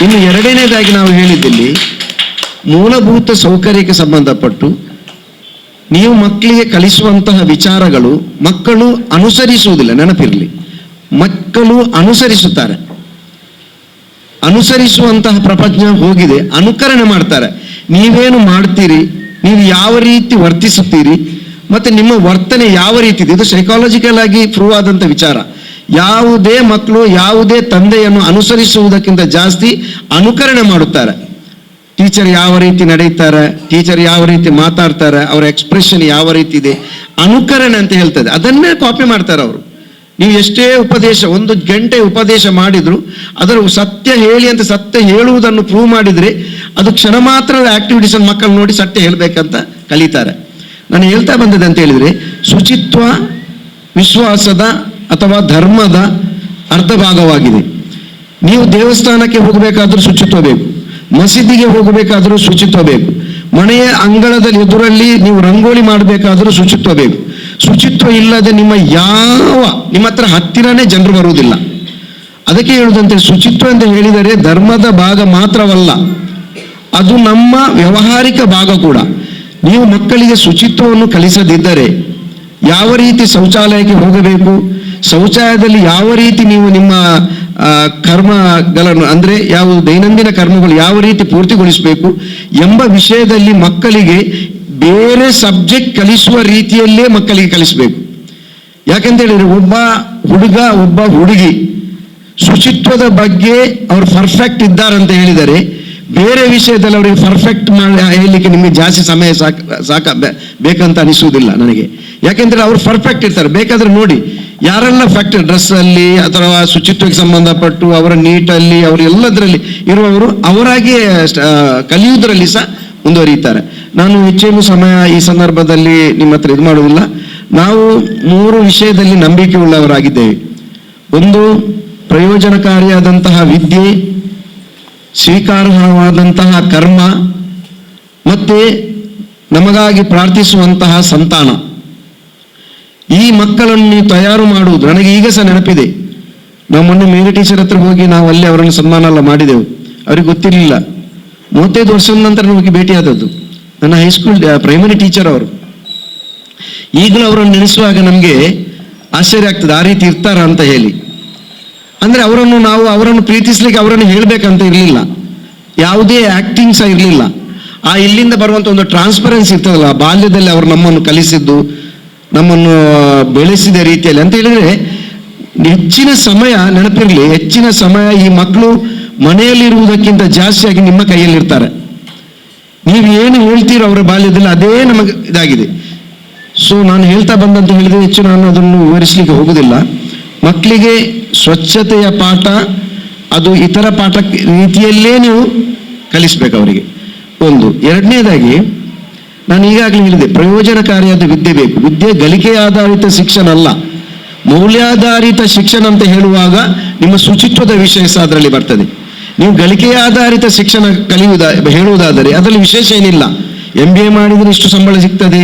ಇನ್ನು ಎರಡನೇದಾಗಿ ನಾವು ಹೇಳಿದ್ದಲ್ಲಿ, ಮೂಲಭೂತ ಸೌಕರ್ಯಕ್ಕೆ ಸಂಬಂಧಪಟ್ಟು ನೀವು ಮಕ್ಕಳಿಗೆ ಕಲಿಸುವಂತಹ ವಿಚಾರಗಳು ಮಕ್ಕಳು ಅನುಸರಿಸುವುದಿಲ್ಲ. ನೆನಪಿರಲಿ, ಮಕ್ಕಳು ಅನುಸರಿಸುತ್ತಾರೆ. ಅನುಸರಿಸುವಂತಹ ಪ್ರಪಂಚ ಹೋಗಿದೆ, ಅನುಕರಣೆ ಮಾಡ್ತಾರೆ. ನೀವೇನು ಮಾಡ್ತೀರಿ, ನೀವು ಯಾವ ರೀತಿ ವರ್ತಿಸುತ್ತೀರಿ ಮತ್ತು ನಿಮ್ಮ ವರ್ತನೆ ಯಾವ ರೀತಿ ಇದೆ, ಇದು ಸೈಕಾಲಜಿಕಲ್ ಆಗಿ ಪ್ರೂವ್ ಆದಂಥ ವಿಚಾರ. ಯಾವುದೇ ಮಕ್ಕಳು ಯಾವುದೇ ತಂದೆಯನ್ನು ಅನುಸರಿಸುವುದಕ್ಕಿಂತ ಜಾಸ್ತಿ ಅನುಕರಣೆ ಮಾಡುತ್ತಾರೆ. ಟೀಚರ್ ಯಾವ ರೀತಿ ನಡೆಯುತ್ತಾರೆ, ಟೀಚರ್ ಯಾವ ರೀತಿ ಮಾತಾಡ್ತಾರೆ, ಅವರ ಎಕ್ಸ್ಪ್ರೆಷನ್ ಯಾವ ರೀತಿ ಇದೆ, ಅನುಕರಣೆ ಅಂತ ಹೇಳ್ತದೆ. ಅದನ್ನೇ ಕಾಪಿ ಮಾಡ್ತಾರೆ ಅವರು. ನೀವು ಎಷ್ಟೇ ಉಪದೇಶ, 1 ಗಂಟೆ ಉಪದೇಶ ಮಾಡಿದ್ರು ಅದರ ಸತ್ಯ ಹೇಳಿ ಅಂತ ಸತ್ಯ ಹೇಳುವುದನ್ನು ಪ್ರೂವ್ ಮಾಡಿದರೆ ಅದು ಕ್ಷಣ ಮಾತ್ರದ ಆಕ್ಟಿವಿಟೀಸ್ ಮಕ್ಕಳು ನೋಡಿ ಸತ್ಯ ಹೇಳಬೇಕಂತ ಕಲಿತಾರೆ. ನಾನು ಹೇಳ್ತಾ ಬಂದದ್ದು ಅಂತ ಹೇಳಿದರೆ, ಶುಚಿತ್ವ ವಿಶ್ವಾಸದ ಅಥವಾ ಧರ್ಮದ ಅರ್ಧ ಭಾಗವಾಗಿದೆ. ನೀವು ದೇವಸ್ಥಾನಕ್ಕೆ ಹೋಗಬೇಕಾದ್ರೂ ಶುಚಿತ್ವ ಬೇಕು, ಮಸೀದಿಗೆ ಹೋಗಬೇಕಾದರೂ ಶುಚಿತ್ವ ಬೇಕು, ಮನೆಯ ಅಂಗಳದಲ್ಲಿ ಎದುರಲ್ಲಿ ನೀವು ರಂಗೋಲಿ ಮಾಡಬೇಕಾದರೂ ಶುಚಿತ್ವ ಬೇಕು. ಶುಚಿತ್ವ ಇಲ್ಲದೆ ನಿಮ್ಮ ಹತ್ರ ಹತ್ತಿರನೇ ಜನರು ಬರುವುದಿಲ್ಲ. ಅದಕ್ಕೆ ಹೇಳುವುದಂತೆ, ಶುಚಿತ್ವ ಅಂತ ಹೇಳಿದರೆ ಧರ್ಮದ ಭಾಗ ಮಾತ್ರವಲ್ಲ, ಅದು ನಮ್ಮ ವ್ಯಾವಹಾರಿಕ ಭಾಗ ಕೂಡ. ನೀವು ಮಕ್ಕಳಿಗೆ ಶುಚಿತ್ವವನ್ನು ಕಲಿಸದಿದ್ದರೆ ಯಾವ ರೀತಿ ಶೌಚಾಲಯಕ್ಕೆ ಹೋಗಬೇಕು, ಶೌಚಾಲಯದಲ್ಲಿ ಯಾವ ರೀತಿ ನೀವು ನಿಮ್ಮ ಕರ್ಮಗಳನ್ನು ಅಂದರೆ ಯಾವ ದೈನಂದಿನ ಕರ್ಮಗಳು ಯಾವ ರೀತಿ ಪೂರ್ತಿಗೊಳಿಸಬೇಕು ಎಂಬ ವಿಷಯದಲ್ಲಿ ಮಕ್ಕಳಿಗೆ ಬೇರೆ ಸಬ್ಜೆಕ್ಟ್ ಕಲಿಸುವ ರೀತಿಯಲ್ಲೇ ಮಕ್ಕಳಿಗೆ ಕಲಿಸಬೇಕು. ಯಾಕೆಂತ ಹೇಳಿದರೆ, ಒಬ್ಬ ಹುಡುಗ ಒಬ್ಬ ಹುಡುಗಿ ಶುಚಿತ್ವದ ಬಗ್ಗೆ ಅವರು ಪರ್ಫೆಕ್ಟ್ ಇದ್ದಾರಂತ ಹೇಳಿದರೆ ಬೇರೆ ವಿಷಯದಲ್ಲಿ ಅವರಿಗೆ ಪರ್ಫೆಕ್ಟ್ ಹೇಳಲಿಕ್ಕೆ ನಿಮಗೆ ಜಾಸ್ತಿ ಸಮಯ ಬೇಕಂತ ಅನಿಸುವುದಿಲ್ಲ ನನಗೆ. ಯಾಕೆಂದರೆ ಅವರು ಪರ್ಫೆಕ್ಟ್ ಇರ್ತಾರೆ. ಬೇಕಾದ್ರೆ ನೋಡಿ, ಯಾರೆಲ್ಲ ಫ್ಯಾಕ್ಟರಿ ಡ್ರೆಸ್ಸಲ್ಲಿ ಅಥವಾ ಶುಚಿತ್ವಕ್ಕೆ ಸಂಬಂಧಪಟ್ಟು ಅವರ ನೀಟಲ್ಲಿ ಅವರು ಎಲ್ಲದರಲ್ಲಿ ಇರುವವರು ಅವರಾಗಿ ಕಲಿಯುವುದರಲ್ಲಿ ಸಹ ಮುಂದುವರಿಯುತ್ತಾರೆ. ನಾನು ಹೆಚ್ಚೇನು ಸಮಯ ಈ ಸಂದರ್ಭದಲ್ಲಿ ನಿಮ್ಮ ಹತ್ರ ಇದು ಮಾಡುವುದಿಲ್ಲ. ನಾವು 3 ವಿಷಯದಲ್ಲಿ ನಂಬಿಕೆ ಉಳ್ಳವರಾಗಿದ್ದೇವೆ. ಒಂದು, ಪ್ರಯೋಜನಕಾರಿಯಾದಂತಹ ವಿದ್ಯೆ, ಸ್ವೀಕಾರಾರ್ಹವಾದಂತಹ ಕರ್ಮ, ಮತ್ತೆ ನಮಗಾಗಿ ಪ್ರಾರ್ಥಿಸುವಂತಹ ಸಂತಾನ. ಈ ಮಕ್ಕಳನ್ನು ನೀವು ತಯಾರು ಮಾಡುವುದು ನನಗೆ ಈಗ ಸಹ ನೆನಪಿದೆ. ನಾವು ಮೊನ್ನೆ ಮೇರಿ ಟೀಚರ್ ಹತ್ರ ಹೋಗಿ ನಾವು ಅಲ್ಲಿ ಅವರನ್ನು ಸನ್ಮಾನ ಎಲ್ಲ ಮಾಡಿದೆವು. ಅವ್ರಿಗೆ ಗೊತ್ತಿರಲಿಲ್ಲ. 35 ವರ್ಷದ ನಂತರ ನಮಗೆ ಭೇಟಿಯಾದದ್ದು. ನನ್ನ ಹೈಸ್ಕೂಲ್ ಪ್ರೈಮರಿ ಟೀಚರ್ ಅವರು. ಈಗಲೂ ಅವರನ್ನು ನೆನೆಸುವಾಗ ನಮಗೆ ಆಶ್ಚರ್ಯ ಆಗ್ತದೆ, ಆ ರೀತಿ ಇರ್ತಾರ ಅಂತ ಹೇಳಿ. ಅಂದರೆ ಅವರನ್ನು ಪ್ರೀತಿಸ್ಲಿಕ್ಕೆ ಅವರನ್ನು ಹೇಳಬೇಕಂತ ಇರಲಿಲ್ಲ, ಯಾವುದೇ ಆಕ್ಟಿಂಗ್ ಸಹ ಇರಲಿಲ್ಲ. ಆ ಇಲ್ಲಿಂದ ಬರುವಂಥ ಒಂದು ಟ್ರಾನ್ಸ್ಪರೆನ್ಸಿ ಇರ್ತದಲ್ಲ, ಬಾಲ್ಯದಲ್ಲಿ ಅವರು ನಮ್ಮನ್ನು ಕಲಿಸಿದ್ದು, ನಮ್ಮನ್ನು ಬೆಳೆಸಿದ ರೀತಿಯಲ್ಲಿ ಅಂತ ಹೇಳಿದ್ರೆ ಹೆಚ್ಚಿನ ಸಮಯ ನೆನಪಿರಲಿ, ಹೆಚ್ಚಿನ ಸಮಯ ಈ ಮಕ್ಕಳು ಮನೆಯಲ್ಲಿರುವುದಕ್ಕಿಂತ ಜಾಸ್ತಿಯಾಗಿ ನಿಮ್ಮ ಕೈಯಲ್ಲಿರ್ತಾರೆ. ನೀವು ಏನು ಹೇಳ್ತೀರೋ ಅವರ ಬಾಲ್ಯದಲ್ಲಿ ಅದೇ ನಮಗೆ ಇದಾಗಿದೆ. ಸೊ ನಾನು ಹೇಳ್ತಾ ಬಂದಂತ ಹೇಳಿದ್ರೆ ಹೆಚ್ಚು ನಾನು ಅದನ್ನು ವಿವರಿಸಲಿಕ್ಕೆ ಹೋಗುವುದಿಲ್ಲ. ಮಕ್ಕಳಿಗೆ ಸ್ವಚ್ಛತೆಯ ಪಾಠ ಅದು ಇತರ ಪಾಠ ರೀತಿಯಲ್ಲೇ ನೀವು ಕಲಿಸ್ಬೇಕು ಅವರಿಗೆ. ಒಂದು. ಎರಡನೇದಾಗಿ ನಾನು ಈಗಾಗಲೇ ಹೇಳಿದೆ, ಪ್ರಯೋಜನಕಾರಿಯಾದ ವಿದ್ಯೆ ಬೇಕು. ವಿದ್ಯೆ ಗಳಿಕೆ ಆಧಾರಿತ ಶಿಕ್ಷಣ ಅಲ್ಲ, ಮೌಲ್ಯಾಧಾರಿತ ಶಿಕ್ಷಣ ಅಂತ ಹೇಳುವಾಗ ನಿಮ್ಮ ಶುಚಿತ್ವದ ವಿಷಯ ಸಹ ಅದರಲ್ಲಿ ಬರ್ತದೆ. ನೀವು ಗಳಿಕೆ ಆಧಾರಿತ ಶಿಕ್ಷಣ ಹೇಳುವುದಾದರೆ ಅದರಲ್ಲಿ ವಿಶೇಷ ಏನಿಲ್ಲ. MBA ಮಾಡಿದರೆ ಇಷ್ಟು ಸಂಬಳ ಸಿಗ್ತದೆ,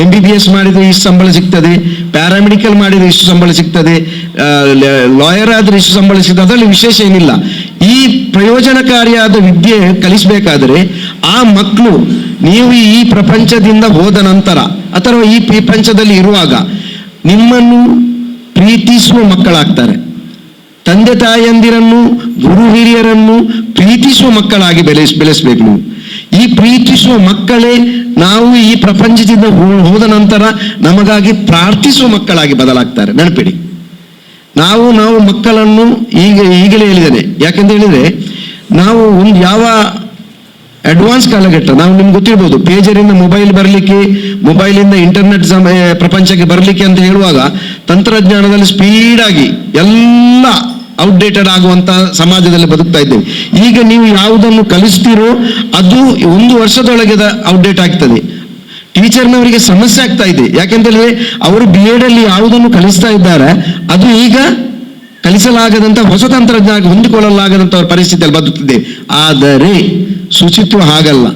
MBBS ಮಾಡಿದರೆ ಇಷ್ಟು ಸಂಬಳ ಸಿಗ್ತದೆ, ಪ್ಯಾರಾಮೆಡಿಕಲ್ ಮಾಡಿದರೆ ಇಷ್ಟು ಸಂಬಳ ಸಿಗ್ತದೆ, ಲಾಯರ್ ಆದರೆ ಇಷ್ಟು ಸಂಬಳ ಸಿಗ್ತದೆ, ಅದರಲ್ಲಿ ವಿಶೇಷ ಏನಿಲ್ಲ. ಈ ಪ್ರಯೋಜನಕಾರಿಯಾದ ವಿದ್ಯೆ ಕಲಿಸಬೇಕಾದರೆ ಆ ಮಕ್ಕಳು ನೀವು ಈ ಪ್ರಪಂಚದಿಂದ ಹೋದ ನಂತರ ಅಥವಾ ಈ ಪ್ರಪಂಚದಲ್ಲಿ ಇರುವಾಗ ನಿಮ್ಮನ್ನು ಪ್ರೀತಿಸುವ ಮಕ್ಕಳಾಗ್ತಾರೆ. ತಂದೆ ತಾಯಂದಿರನ್ನು, ಗುರು ಹಿರಿಯರನ್ನು ಪ್ರೀತಿಸುವ ಮಕ್ಕಳಾಗಿ ಬೆಳೆಸಬೇಕು ನೀವು. ಈ ಪ್ರೀತಿಸುವ ಮಕ್ಕಳೇ ನಾವು ಈ ಪ್ರಪಂಚದಿಂದ ಹೋದ ನಂತರ ನಮಗಾಗಿ ಪ್ರಾರ್ಥಿಸುವ ಮಕ್ಕಳಾಗಿ ಬದಲಾಗ್ತಾರೆ. ನೆನಪಿಡಿ, ನಾವು ಮಕ್ಕಳನ್ನು ಈಗಲೇ ಹೇಳಿದ್ದೇನೆ. ಯಾಕೆಂತ ಹೇಳಿದ್ರೆ ನಾವು ಒಂದು ಯಾವ ಅಡ್ವಾನ್ಸ್ ಕಾಲಘಟ್ಟ, ನಾವು ನಿಮ್ಗೆ ಗೊತ್ತಿರ್ಬೋದು, ಪೇಜರಿಂದ ಮೊಬೈಲ್ ಬರಲಿಕ್ಕೆ, ಮೊಬೈಲಿಂದ ಇಂಟರ್ನೆಟ್ ಪ್ರಪಂಚಕ್ಕೆ ಬರಲಿಕ್ಕೆ ಅಂತ ಹೇಳುವಾಗ ತಂತ್ರಜ್ಞಾನದಲ್ಲಿ ಸ್ಪೀಡಾಗಿ ಎಲ್ಲ ಔಟ್ಡೇಟೆಡ್ ಆಗುವಂತಹ ಸಮಾಜದಲ್ಲಿ ಬದುಕ್ತಾ ಇದ್ದೇವೆ. ಈಗ ನೀವು ಯಾವುದನ್ನು ಕಲಿಸ್ತೀರೋ ಅದು 1 ವರ್ಷದೊಳಗೆ ಔಟ್ಡೇಟ್ ಆಗ್ತದೆ. ಟೀಚರ್ನವರಿಗೆ ಸಮಸ್ಯೆ ಆಗ್ತಾ ಇದೆ. ಯಾಕೆಂತಂದ್ರೆ ಅವರು BEd ಅಲ್ಲಿ ಯಾವುದನ್ನು ಕಲಿಸ್ತಾ ಇದ್ದಾರೆ ಅದು ಈಗ ಕಲಿಸಲಾಗದಂತ ಹೊಸ ತಂತ್ರಜ್ಞಾನ ಹೊಂದಿಕೊಳ್ಳಲಾಗದಂತ ಪರಿಸ್ಥಿತಿಯಲ್ಲಿ ಬದುಕ್ತಿದೆ. ಆದರೆ ಶುಚಿತ್ವ ಹಾಗಲ್ಲ.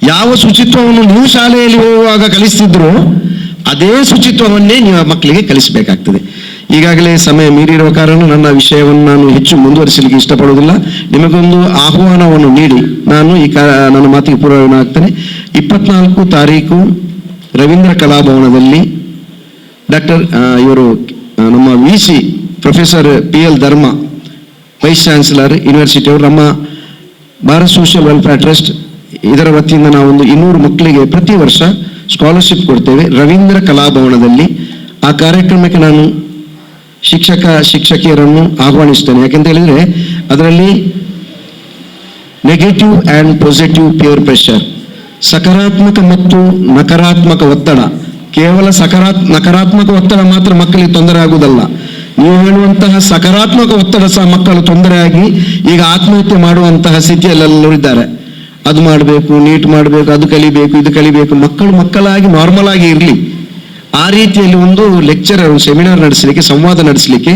ಯಾವ ಶುಚಿತ್ವವನ್ನು ನೀವು ಶಾಲೆಯಲ್ಲಿ ಹೋಗುವಾಗ ಕಲಿಸ್ತಿದ್ರೋ ಅದೇ ಶುಚಿತ್ವವನ್ನೇ ನೀವು ಮಕ್ಕಳಿಗೆ ಕಲಿಸಬೇಕಾಗ್ತದೆ. ಈಗಾಗಲೇ ಸಮಯ ಮೀರಿರುವ ಕಾರಣ ನನ್ನ ವಿಷಯವನ್ನು ನಾನು ಹೆಚ್ಚು ಮುಂದುವರಿಸಲಿಕ್ಕೆ ಇಷ್ಟಪಡುವುದಿಲ್ಲ. ನಿಮಗೊಂದು ಆಹ್ವಾನವನ್ನು ನೀಡಿ ನಾನು ನನ್ನ ಮಾತಿಗೆ ಪೂರ್ವವನ್ನು ಆಗ್ತೇನೆ. 24 ತಾರೀಕು ರವೀಂದ್ರ ಕಲಾಭವನದಲ್ಲಿ ಇವರು ನಮ್ಮ VC ಪ್ರೊಫೆಸರ್ PL ಧರ್ಮ, ವೈಸ್ ಚಾನ್ಸಲರ್ ಯೂನಿವರ್ಸಿಟಿ ಅವರು, ನಮ್ಮ ಭಾರತ್ ಸೋಷಿಯಲ್ ವೆಲ್ಫೇರ್ ಟ್ರಸ್ಟ್ ಇದರ ವತಿಯಿಂದ ನಾವೊಂದು 200 ಮಕ್ಕಳಿಗೆ ಪ್ರತಿ ವರ್ಷ ಸ್ಕಾಲರ್ಶಿಪ್ ಕೊಡ್ತೇವೆ ರವೀಂದ್ರ ಕಲಾಭವನದಲ್ಲಿ. ಆ ಕಾರ್ಯಕ್ರಮಕ್ಕೆ ನಾನು ಶಿಕ್ಷಕಿಯರನ್ನು ಆಹ್ವಾನಿಸ್ತೇನೆ. ಯಾಕೆಂತ ಹೇಳಿದ್ರೆ ಅದರಲ್ಲಿ negative and positive peer pressure, ಸಕಾರಾತ್ಮಕ ಮತ್ತು ನಕಾರಾತ್ಮಕ ಒತ್ತಡ. ಕೇವಲ ನಕಾರಾತ್ಮಕ ಒತ್ತಡ ಮಾತ್ರ ಮಕ್ಕಳಿಗೆ ತೊಂದರೆ ಆಗುವುದಲ್ಲ, ನೀವು ಹೇಳುವಂತಹ ಸಕಾರಾತ್ಮಕ ಒತ್ತಡ ಸಹ ಮಕ್ಕಳು ತೊಂದರೆಯಾಗಿ ಈಗ ಆತ್ಮಹತ್ಯೆ ಮಾಡುವಂತಹ ಸ್ಥಿತಿಯಲ್ಲೆಲ್ಲರೂ ಇದ್ದಾರೆ. ಅದು ಮಾಡಬೇಕು, ನೀಟ್ ಮಾಡಬೇಕು, ಅದು ಕಲಿಬೇಕು, ಇದು ಕಲಿಬೇಕು. ಮಕ್ಕಳಾಗಿ ನಾರ್ಮಲ್ ಆಗಿ ಇರಲಿ. ಆ ರೀತಿಯಲ್ಲಿ ಒಂದು ಲೆಕ್ಚರರ್ ಸೆಮಿನಾರ್ ನಡೆಸಲಿಕ್ಕೆ, ಸಂವಾದ ನಡೆಸಲಿಕ್ಕೆ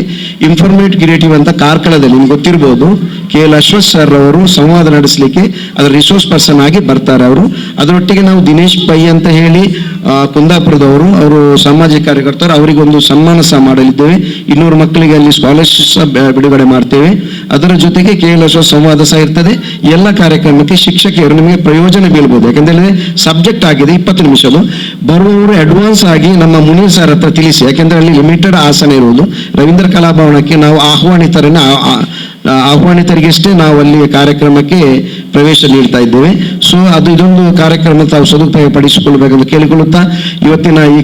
ಇನ್ಫಾರ್ಮೇಟ್ ಕ್ರಿಯೇಟಿವ್ ಅಂತ ಕಾರ್ಕಳದಲ್ಲಿ ನಿಮ್ಗೆ ಗೊತ್ತಿರ್ಬೋದು, KL ಅಶ್ವಥ್ ಸರ್ ಅವರು ಸಂವಾದ ನಡೆಸಲಿಕ್ಕೆ ಅದರ ರಿಸೋರ್ಸ್ ಪರ್ಸನ್ ಆಗಿ ಬರ್ತಾರೆ ಅವರು. ಅದರೊಟ್ಟಿಗೆ ನಾವು ದಿನೇಶ್ ಪೈ ಅಂತ ಹೇಳಿ ಕುಂದಾಪುರದವರು, ಅವರು ಸಾಮಾಜಿಕ ಕಾರ್ಯಕರ್ತರು, ಅವರಿಗೊಂದು ಸನ್ಮಾನ ಸಹ ಮಾಡಲಿದ್ದೇವೆ. 200 ಮಕ್ಕಳಿಗೆ ಅಲ್ಲಿ ಸ್ಕಾಲರ್ಶಿಪ್ ಸಹ ಬಿಡುಗಡೆ ಮಾಡ್ತೇವೆ. ಅದರ ಜೊತೆಗೆ KL ಅಶ್ವಥ್ ಸಂವಾದ ಸಹ ಇರ್ತದೆ. ಎಲ್ಲ ಕಾರ್ಯಕ್ರಮಕ್ಕೆ ಶಿಕ್ಷಕಿಯರು ನಿಮಗೆ ಪ್ರಯೋಜನ ಬೀಳ್ಬೋದು. ಯಾಕೆಂದ್ರೆ ಸಬ್ಜೆಕ್ಟ್ ಆಗಿದೆ 20 ನಿಮಿಷದ್ದು. ಬರುವವರು ಅಡ್ವಾನ್ಸ್ ಆಗಿ ನಮ್ಮ ಮುನೀರ್ ಸರ್ ಹತ್ರ ತಿಳಿಸಿ. ಯಾಕೆಂದ್ರೆ ಅಲ್ಲಿ ಲಿಮಿಟೆಡ್ ಆಸನ ಇರುವುದು. ರವೀಂದ್ರ ಕಲಾಭವನಕ್ಕೆ ನಾವು ಆಹ್ವಾನಿತರಿಗಷ್ಟೇ ನಾವು ಅಲ್ಲಿ ಕಾರ್ಯಕ್ರಮಕ್ಕೆ ಪ್ರವೇಶ ನೀಡ್ತಾ ಇದ್ದೇವೆ. ಸೊ ಇದೊಂದು ಕಾರ್ಯಕ್ರಮ ತಾವು ಸದುಪಯೋಗ ಪಡಿಸಿಕೊಳ್ಳಬೇಕೆಂದು ಕೇಳಿಕೊಳ್ಳುತ್ತಾ, ಇವತ್ತಿನ ಈ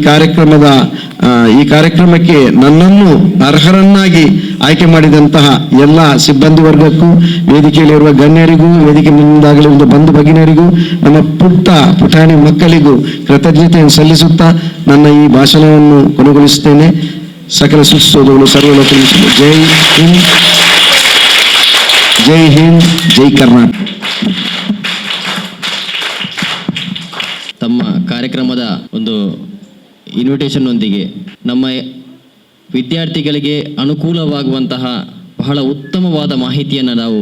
ಕಾರ್ಯಕ್ರಮಕ್ಕೆ ನನ್ನನ್ನು ಅರ್ಹರನ್ನಾಗಿ ಆಯ್ಕೆ ಮಾಡಿದಂತಹ ಎಲ್ಲ ಸಿಬ್ಬಂದಿ ವರ್ಗಕ್ಕೂ, ವೇದಿಕೆಯಲ್ಲಿರುವ ಗಣ್ಯರಿಗೂ, ವೇದಿಕೆ ಮುಂದಾಗಲಿ ಒಂದು ಬಂಧು ಭಗಿನಿಯರಿಗೂ, ನಮ್ಮ ಪುಟಾಣಿ ಮಕ್ಕಳಿಗೂ ಕೃತಜ್ಞತೆಯನ್ನು ಸಲ್ಲಿಸುತ್ತಾ ನನ್ನ ಈ ಭಾಷಣವನ್ನು ಕೊನೆಗೊಳಿಸುತ್ತೇನೆ. ಸಕಲ ಸುಸೋದಗಳು ಸರ್ವಲ ತಿಳಿಸಲು ಜೈ ಹಿಂದ್, ಜೈ ಹಿಂದ್, ಜೈ ಕರ್ನಾಟಕ. ತಮ್ಮ ಕಾರ್ಯಕ್ರಮದ ಒಂದು ಇನ್ವಿಟೇಷನ್ ಒಂದಿಗೆ ನಮ್ಮ ವಿದ್ಯಾರ್ಥಿಗಳಿಗೆ ಅನುಕೂಲವಾಗುವಂತಹ ಬಹಳ ಉತ್ತಮವಾದ ಮಾಹಿತಿಯನ್ನು ನಾವು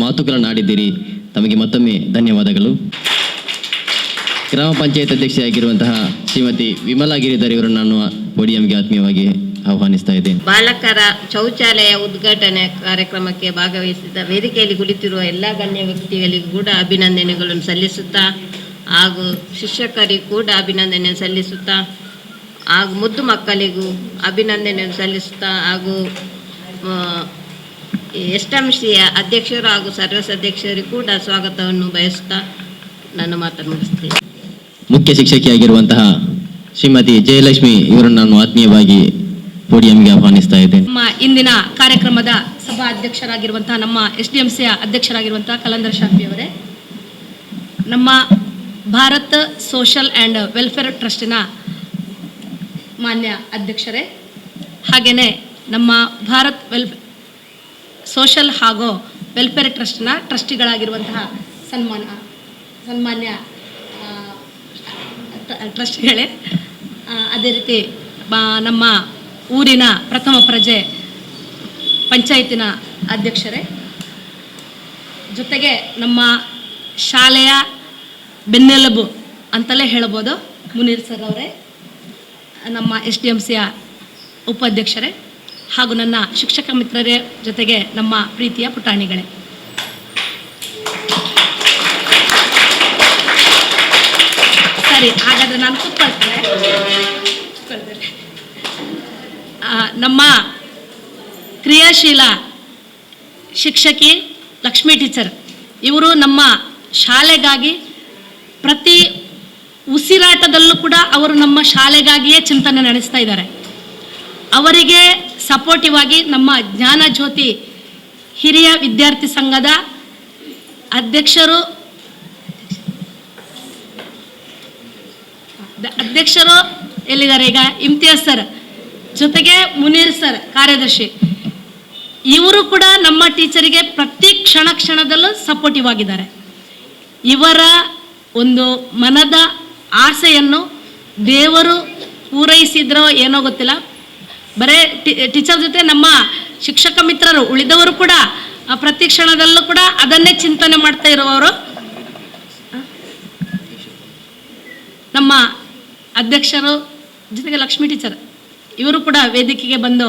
ಮಾತುಗಳನ್ನಾಡಿದ್ದೀರಿ. ತಮಗೆ ಮತ್ತೊಮ್ಮೆ ಧನ್ಯವಾದಗಳು. ಗ್ರಾಮ ಪಂಚಾಯತ್ ಅಧ್ಯಕ್ಷೆಯಾಗಿರುವಂತಹ ಶ್ರೀಮತಿ ವಿಮಲಾ ಗಿರಿಧರ್ ಇವರನ್ನು ನಾನು ಪೋಡಿಯಂಗೆ ಆತ್ಮೀಯವಾಗಿ ಆಹ್ವಾನಿಸ್ತಾ ಇದ್ದೇನೆ. ಬಾಲಕರ ಶೌಚಾಲಯ ಉದ್ಘಾಟನೆ ಕಾರ್ಯಕ್ರಮಕ್ಕೆ ಭಾಗವಹಿಸಿದ ವೇದಿಕೆಯಲ್ಲಿ ಕುಳಿತಿರುವ ಎಲ್ಲ ಗಣ್ಯ ವ್ಯಕ್ತಿಗಳಿಗೂ ಕೂಡ ಅಭಿನಂದನೆಗಳನ್ನು ಸಲ್ಲಿಸುತ್ತಾ, ಹಾಗೂ ಶಿಕ್ಷಕರಿಗೂ ಕೂಡ ಅಭಿನಂದನೆ ಸಲ್ಲಿಸುತ್ತಾ, ಹಾಗೂ ಮುದ್ದು ಮಕ್ಕಳಿಗೂ ಅಭಿನಂದನೆಯನ್ನು ಸಲ್ಲಿಸುತ್ತಾ, ಹಾಗೂ ಎಸ್ಎಂಸಿಯ ಅಧ್ಯಕ್ಷರು ಹಾಗೂ ಸರ್ವ ಸದಸ್ಯರಿಗೂ ಕೂಡ ಸ್ವಾಗತವನ್ನು ಬಯಸುತ್ತಾ ನನ್ನ ಮಾತನ್ನು ಮುಗಿಸ್ತೇನೆ. ಮುಖ್ಯ ಶಿಕ್ಷಕಿಯಾಗಿರುವಂತಹ ಶ್ರೀಮತಿ ಜಯಲಕ್ಷ್ಮಿ ಇವರನ್ನು ನಾನು ಆತ್ಮೀಯವಾಗಿ ಪೋಡಿಯಂಗೆ ಆಹ್ವಾನಿಸ್ತಾ ಇದ್ದೇನೆ. ನಮ್ಮ ಇಂದಿನ ಕಾರ್ಯಕ್ರಮದ ಸಭಾ ಅಧ್ಯಕ್ಷರಾಗಿರುವಂತಹ ನಮ್ಮ SDMCಯ ಅಧ್ಯಕ್ಷರಾಗಿರುವಂತಹ ಕಲಂದರ್ ಶಾಫಿ ಅವರೇ, ನಮ್ಮ ಭಾರತ್ ಸೋಷಲ್ ಆ್ಯಂಡ್ ವೆಲ್ಫೇರ್ ಟ್ರಸ್ಟಿನ ಮಾನ್ಯ ಅಧ್ಯಕ್ಷರೇ, ಹಾಗೆಯೇ ನಮ್ಮ ಭಾರತ್ ಸೋಷಲ್ ಹಾಗೂ ವೆಲ್ಫೇರ್ ಟ್ರಸ್ಟ್ನ ಟ್ರಸ್ಟಿಗಳಾಗಿರುವಂತಹ ಸನ್ಮಾನ್ಯ ಟ್ರಸ್ಟಿಗಳೇ, ಅದೇ ರೀತಿ ನಮ್ಮ ಊರಿನ ಪ್ರಥಮ ಪ್ರಜೆ ಪಂಚಾಯತಿನ ಅಧ್ಯಕ್ಷರೇ, ಜೊತೆಗೆ ನಮ್ಮ ಶಾಲೆಯ ಬೆನ್ನೆಲುಬು ಅಂತಲೇ ಹೇಳ್ಬೋದು ಮುನೀರ್ ಸರ್ ಅವರೇ, ನಮ್ಮ SDMCಯ ಉಪಾಧ್ಯಕ್ಷರೇ, ಹಾಗೂ ನನ್ನ ಶಿಕ್ಷಕ ಮಿತ್ರರೇ, ಜೊತೆಗೆ ನಮ್ಮ ಪ್ರೀತಿಯ ಪುಟಾಣಿಗಳೇ, ಸರಿ ಹಾಗಾದರೆ ನಾನು ಕೂತ್ಕೊಳ್ತೇನೆ. ನಮ್ಮ ಕ್ರಿಯಾಶೀಲ ಶಿಕ್ಷಕಿ ಲಕ್ಷ್ಮೀ ಟೀಚರ್ ಇವರು ನಮ್ಮ ಶಾಲೆಗಾಗಿ ಪ್ರತಿ ಉಸಿರಾಟದಲ್ಲೂ ಕೂಡ ಅವರು ನಮ್ಮ ಶಾಲೆಗಾಗಿಯೇ ಚಿಂತನೆ ನಡೆಸ್ತಾ ಇದ್ದಾರೆ. ಅವರಿಗೆ ಸಪೋರ್ಟಿವ್ ಆಗಿ ನಮ್ಮ ಜ್ಞಾನ ಜ್ಯೋತಿ ಹಿರಿಯ ವಿದ್ಯಾರ್ಥಿ ಸಂಘದ ಅಧ್ಯಕ್ಷರು ಎಲ್ಲಿದ್ದಾರೆ ಈಗ, ಇಮ್ತಿಯಾಜ್ ಸರ್, ಜೊತೆಗೆ ಮುನೀರ್ ಸರ್ ಕಾರ್ಯದರ್ಶಿ, ಇವರು ಕೂಡ ನಮ್ಮ ಟೀಚರಿಗೆ ಪ್ರತಿ ಕ್ಷಣದಲ್ಲೂ ಸಪೋರ್ಟಿವ್ ಆಗಿದ್ದಾರೆ. ಇವರ ಒಂದು ಮನದ ಆಸೆಯನ್ನು ದೇವರು ಪೂರೈಸಿದ್ರೋ ಏನೋ ಗೊತ್ತಿಲ್ಲ. ಬರೇ ಟೀಚರ್ ಜೊತೆ ನಮ್ಮ ಶಿಕ್ಷಕ ಮಿತ್ರರು ಉಳಿದವರು ಕೂಡ ಪ್ರತಿ ಕ್ಷಣದಲ್ಲೂ ಕೂಡ ಅದನ್ನೇ ಚಿಂತನೆ ಮಾಡ್ತಾ ಇರುವವರು ನಮ್ಮ ಅಧ್ಯಕ್ಷರು, ಜೊತೆಗೆ ಲಕ್ಷ್ಮೀ ಟೀಚರ್ ಇವರು ಕೂಡ ವೇದಿಕೆಗೆ ಬಂದು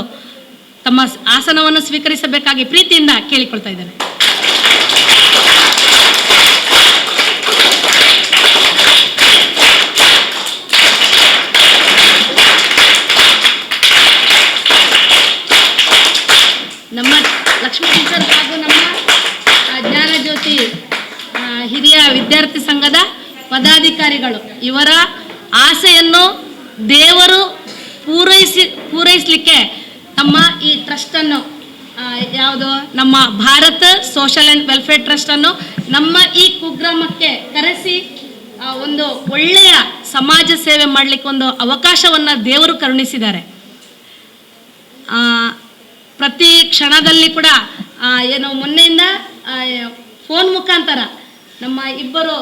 ತಮ್ಮ ಆಸನವನ್ನು ಸ್ವೀಕರಿಸಬೇಕಾಗಿ ಪ್ರೀತಿಯಿಂದ ಕೇಳಿಕೊಳ್ತಾ ಇದ್ದಾರೆ. ನಮ್ಮ ಲಕ್ಷ್ಮೀ ಟೀಚರ್ ಹಾಗೂ ನಮ್ಮ ಜ್ಞಾನ ಜ್ಯೋತಿ ಹಿರಿಯ ವಿದ್ಯಾರ್ಥಿ ಸಂಘದ ಪದಾಧಿಕಾರಿಗಳು, ಇವರ ಆಸೆಯನ್ನು ದೇವರು ಪೂರೈಸಲಿಕ್ಕೆ ತಮ್ಮ ಈ ಟ್ರಸ್ಟನ್ನು, ಯಾವುದು ನಮ್ಮ ಭಾರತ್ ಸೋಷಲ್ ಆ್ಯಂಡ್ ವೆಲ್ಫೇರ್ ಟ್ರಸ್ಟನ್ನು ನಮ್ಮ ಈ ಕುಗ್ರಾಮಕ್ಕೆ ಕರೆಸಿ ಒಂದು ಒಳ್ಳೆಯ ಸಮಾಜ ಸೇವೆ ಮಾಡಲಿಕ್ಕೆ ಒಂದು ಅವಕಾಶವನ್ನು ದೇವರು ಕರುಣಿಸಿದ್ದಾರೆ. ಪ್ರತಿ ಕ್ಷಣದಲ್ಲಿ ಕೂಡ ಏನು ಮೊನ್ನೆಯಿಂದ ಫೋನ್ ಮುಖಾಂತರ ನಮ್ಮ ಇಬ್ಬರು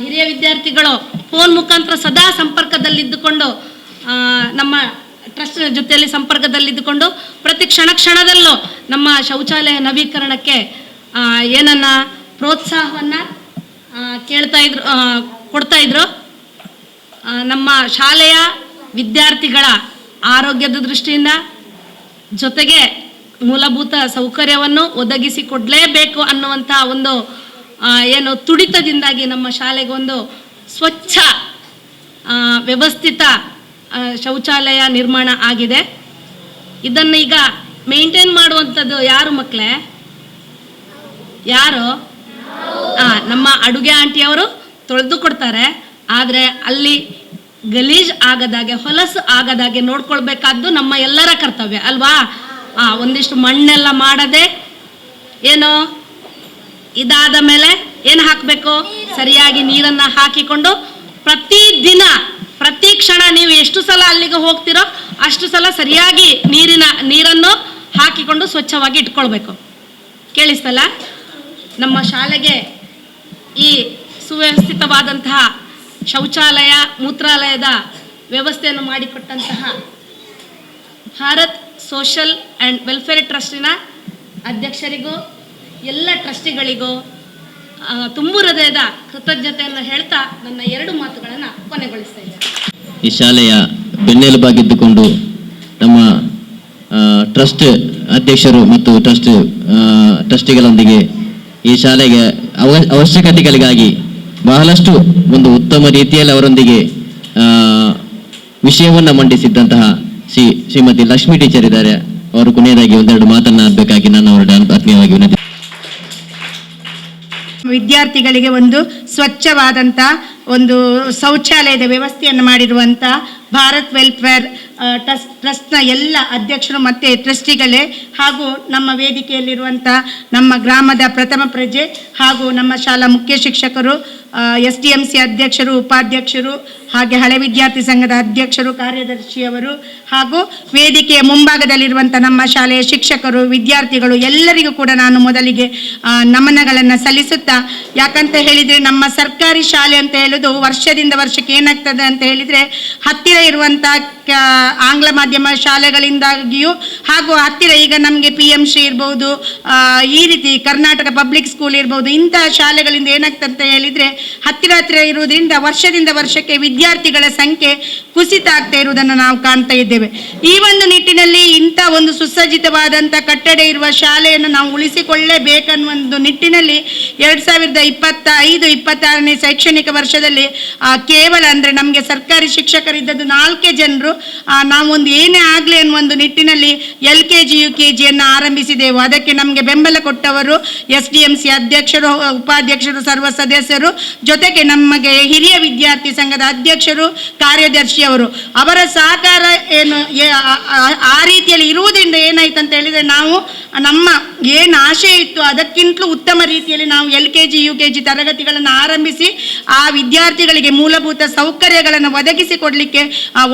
ಹಿರಿಯ ವಿದ್ಯಾರ್ಥಿಗಳು ಫೋನ್ ಮುಖಾಂತರ ಸದಾ ಸಂಪರ್ಕದಲ್ಲಿದ್ದುಕೊಂಡು ನಮ್ಮ ಟ್ರಸ್ಟ್ ಜೊತೆಯಲ್ಲಿ ಸಂಪರ್ಕದಲ್ಲಿದ್ದುಕೊಂಡು ಪ್ರತಿ ಕ್ಷಣದಲ್ಲೂ ನಮ್ಮ ಶೌಚಾಲಯ ನವೀಕರಣಕ್ಕೆ ಏನನ್ನ ಪ್ರೋತ್ಸಾಹವನ್ನು ಕೊಡ್ತಾ ಇದ್ರು. ನಮ್ಮ ಶಾಲೆಯ ವಿದ್ಯಾರ್ಥಿಗಳ ಆರೋಗ್ಯದ ದೃಷ್ಟಿಯಿಂದ, ಜೊತೆಗೆ ಮೂಲಭೂತ ಸೌಕರ್ಯವನ್ನು ಒದಗಿಸಿಕೊಡಲೇಬೇಕು ಅನ್ನುವಂಥ ಒಂದು ಏನು ತುಡಿತದಿಂದಾಗಿ ನಮ್ಮ ಶಾಲೆಗೆ ಒಂದು ಸ್ವಚ್ಛ ವ್ಯವಸ್ಥಿತ ಶೌಚಾಲಯ ನಿರ್ಮಾಣ ಆಗಿದೆ. ಇದನ್ನು ಈಗ ಮೇಂಟೈನ್ ಮಾಡುವಂಥದ್ದು ಯಾರು ಮಕ್ಕಳೇ? ಯಾರು? ನಮ್ಮ ಅಡುಗೆ ಆಂಟಿಯವರು ತೊಳೆದು ಕೊಡ್ತಾರೆ. ಆದರೆ ಅಲ್ಲಿ ಗಲೀಜ್ ಆಗದಾಗೆ, ಹೊಲಸು ಆಗದಾಗೆ ನೋಡ್ಕೊಳ್ಬೇಕಾದ್ದು ನಮ್ಮ ಎಲ್ಲರ ಕರ್ತವ್ಯ ಅಲ್ವಾ? ಒಂದಿಷ್ಟು ಮಣ್ಣೆಲ್ಲ ಮಾಡದೆ ಏನು ಇದಾದ ಮೇಲೆ ಏನು ಹಾಕಬೇಕು, ಸರಿಯಾಗಿ ನೀರನ್ನು ಹಾಕಿಕೊಂಡು ಪ್ರತಿದಿನ ಪ್ರತಿ ಕ್ಷಣ ನೀವು ಎಷ್ಟು ಸಲ ಅಲ್ಲಿಗೆ ಹೋಗ್ತಿರೋ ಅಷ್ಟು ಸಲ ಸರಿಯಾಗಿ ನೀರನ್ನು ಹಾಕಿಕೊಂಡು ಸ್ವಚ್ಛವಾಗಿ ಇಟ್ಕೊಳ್ಬೇಕು. ಕೇಳಿಸ್ತಲ್ಲ? ನಮ್ಮ ಶಾಲೆಗೆ ಈ ಸುವ್ಯವಸ್ಥಿತವಾದಂತಹ ಶೌಚಾಲಯ ಮೂತ್ರಾಲಯದ ವ್ಯವಸ್ಥೆಯನ್ನು ಮಾಡಿಕೊಟ್ಟಂತಹ ಭಾರತ್ ಸೋಷಲ್ ಆ್ಯಂಡ್ ವೆಲ್ಫೇರ್ ಟ್ರಸ್ಟಿನ ಅಧ್ಯಕ್ಷರಿಗೂ ಎಲ್ಲ ಟ್ರಸ್ಟಿಗಳಿಗೂ ತುಂಬು ಹೃದಯದ ಕೃತಜ್ಞತೆಯನ್ನು ಹೇಳ್ತಾ ನನ್ನ 2 ಮಾತುಗಳನ್ನು ಕೊನೆಗೊಳಿಸ್ತಾ ಇದ್ದೇನೆ. ಈ ಶಾಲೆಯ ಬೆನ್ನೆಲುಬಾಗಿದ್ದುಕೊಂಡು ನಮ್ಮ ಟ್ರಸ್ಟ್ ಅಧ್ಯಕ್ಷರು ಮತ್ತು ಟ್ರಸ್ಟಿಗಳೊಂದಿಗೆ ಈ ಶಾಲೆಗೆ ಅವಶ್ಯಕತೆಗಳಿಗಾಗಿ ಬಹಳಷ್ಟು ಒಂದು ಉತ್ತಮ ರೀತಿಯಲ್ಲಿ ಅವರೊಂದಿಗೆ ವಿಷಯವನ್ನು ಮಂಡಿಸಿದ್ದಂತಹ ಶ್ರೀಮತಿ ಲಕ್ಷ್ಮಿ ಟೀಚರ್ ಇದ್ದಾರೆ. ಅವರು ಕೊನೆಯದಾಗಿ 1-2 ಮಾತನ್ನಾಡಬೇಕಾಗಿ ನಾನು ಅವರ ಆತ್ಮೀಯವಾಗಿ ವಿನಂತಿ. ವಿದ್ಯಾರ್ಥಿಗಳಿಗೆ ಒಂದು ಸ್ವಚ್ಛವಾದಂಥ ಒಂದು ಶೌಚಾಲಯದ ವ್ಯವಸ್ಥೆಯನ್ನು ಮಾಡಿರುವಂಥ ಭಾರತ್ ವೆಲ್ಫೇರ್ ಟ್ರಸ್ಟ್ನ ಎಲ್ಲ ಅಧ್ಯಕ್ಷರು ಮತ್ತು ಟ್ರಸ್ಟಿಗಳೇ ಹಾಗೂ ನಮ್ಮ ವೇದಿಕೆಯಲ್ಲಿರುವಂಥ ನಮ್ಮ ಗ್ರಾಮದ ಪ್ರಥಮ ಪ್ರಜೆ ಹಾಗೂ ನಮ್ಮ ಶಾಲಾ ಮುಖ್ಯ ಶಿಕ್ಷಕರು, SDMC ಅಧ್ಯಕ್ಷರು, ಉಪಾಧ್ಯಕ್ಷರು, ಹಾಗೆ ಹಳೆ ವಿದ್ಯಾರ್ಥಿ ಸಂಘದ ಅಧ್ಯಕ್ಷರು, ಕಾರ್ಯದರ್ಶಿಯವರು ಹಾಗೂ ವೇದಿಕೆಯ ಮುಂಭಾಗದಲ್ಲಿರುವಂಥ ನಮ್ಮ ಶಾಲೆಯ ಶಿಕ್ಷಕರು, ವಿದ್ಯಾರ್ಥಿಗಳು ಎಲ್ಲರಿಗೂ ಕೂಡ ನಾನು ಮೊದಲಿಗೆ ನಮನಗಳನ್ನು ಸಲ್ಲಿಸುತ್ತಾ, ಯಾಕಂತ ಹೇಳಿದರೆ ನಮ್ಮ ಸರ್ಕಾರಿ ಶಾಲೆ ಅಂತ ಹೇಳೋದು ವರ್ಷದಿಂದ ವರ್ಷಕ್ಕೆ ಏನಾಗ್ತದೆ ಅಂತ ಹೇಳಿದರೆ ಹತ್ತಿರ ಇರುವಂಥ ಆಂಗ್ಲ ಮಾಧ್ಯಮ ಶಾಲೆಗಳಿಂದಾಗಿಯೂ ಹಾಗೂ ಹತ್ತಿರ ಈಗ ನಮಗೆ PMC ಇರ್ಬೋದು, ಈ ರೀತಿ ಕರ್ನಾಟಕ ಪಬ್ಲಿಕ್ ಸ್ಕೂಲ್ ಇರ್ಬೋದು, ಇಂತಹ ಶಾಲೆಗಳಿಂದ ಏನಾಗ್ತದೆ ಅಂತ ಹೇಳಿದರೆ ಹತ್ತಿರ ಇರುವುದರಿಂದ ವರ್ಷದಿಂದ ವರ್ಷಕ್ಕೆ ವಿದ್ಯಾರ್ಥಿಗಳ ಸಂಖ್ಯೆ ಕುಸಿತ ಆಗ್ತಾ ಇರುವುದನ್ನು ನಾವು ಕಾಣ್ತಾ ಇದ್ದೇವೆ. ಈ ಒಂದು ನಿಟ್ಟಿನಲ್ಲಿ ಇಂಥ ಒಂದು ಸುಸಜ್ಜಿತವಾದಂಥ ಕಟ್ಟಡ ಇರುವ ಶಾಲೆಯನ್ನು ನಾವು ಉಳಿಸಿಕೊಳ್ಳಲೇಬೇಕನ್ನುವ ಒಂದು ನಿಟ್ಟಿನಲ್ಲಿ 2025-26ನೇ ಶೈಕ್ಷಣಿಕ ವರ್ಷದಲ್ಲಿ ಕೇವಲ ಅಂದರೆ ನಮಗೆ ಸರ್ಕಾರಿ ಶಿಕ್ಷಕರಿದ್ದದ್ದು 4 ಜನರು. ನಾವೊಂದು ಏನೇ ಆಗಲಿ ಅನ್ನುವ ಒಂದು ನಿಟ್ಟಿನಲ್ಲಿ LKG UKGಯನ್ನು ಆರಂಭಿಸಿದೆವು. ಅದಕ್ಕೆ ನಮಗೆ ಬೆಂಬಲ ಕೊಟ್ಟವರು SDMC ಅಧ್ಯಕ್ಷರು, ಉಪಾಧ್ಯಕ್ಷರು, ಸರ್ವ ಸದಸ್ಯರು, ಜೊತೆಗೆ ನಮಗೆ ಹಿರಿಯ ವಿದ್ಯಾರ್ಥಿ ಸಂಘದ ಅಧ್ಯಕ್ಷರು, ಕಾರ್ಯದರ್ಶಿಯವರು. ಅವರ ಸಹಕಾರ ಏನು ಆ ರೀತಿಯಲ್ಲಿ ಇರುವುದರಿಂದ ಏನಾಯ್ತು ಅಂತ ಹೇಳಿದರೆ ನಾವು ನಮ್ಮ ಏನು ಆಶೆ ಇತ್ತು ಅದಕ್ಕಿಂತಲೂ ಉತ್ತಮ ರೀತಿಯಲ್ಲಿ ನಾವು LKG UKG ತರಗತಿಗಳನ್ನು ಆರಂಭಿಸಿ ಆ ವಿದ್ಯಾರ್ಥಿಗಳಿಗೆ ಮೂಲಭೂತ ಸೌಕರ್ಯಗಳನ್ನು ಒದಗಿಸಿಕೊಡಲಿಕ್ಕೆ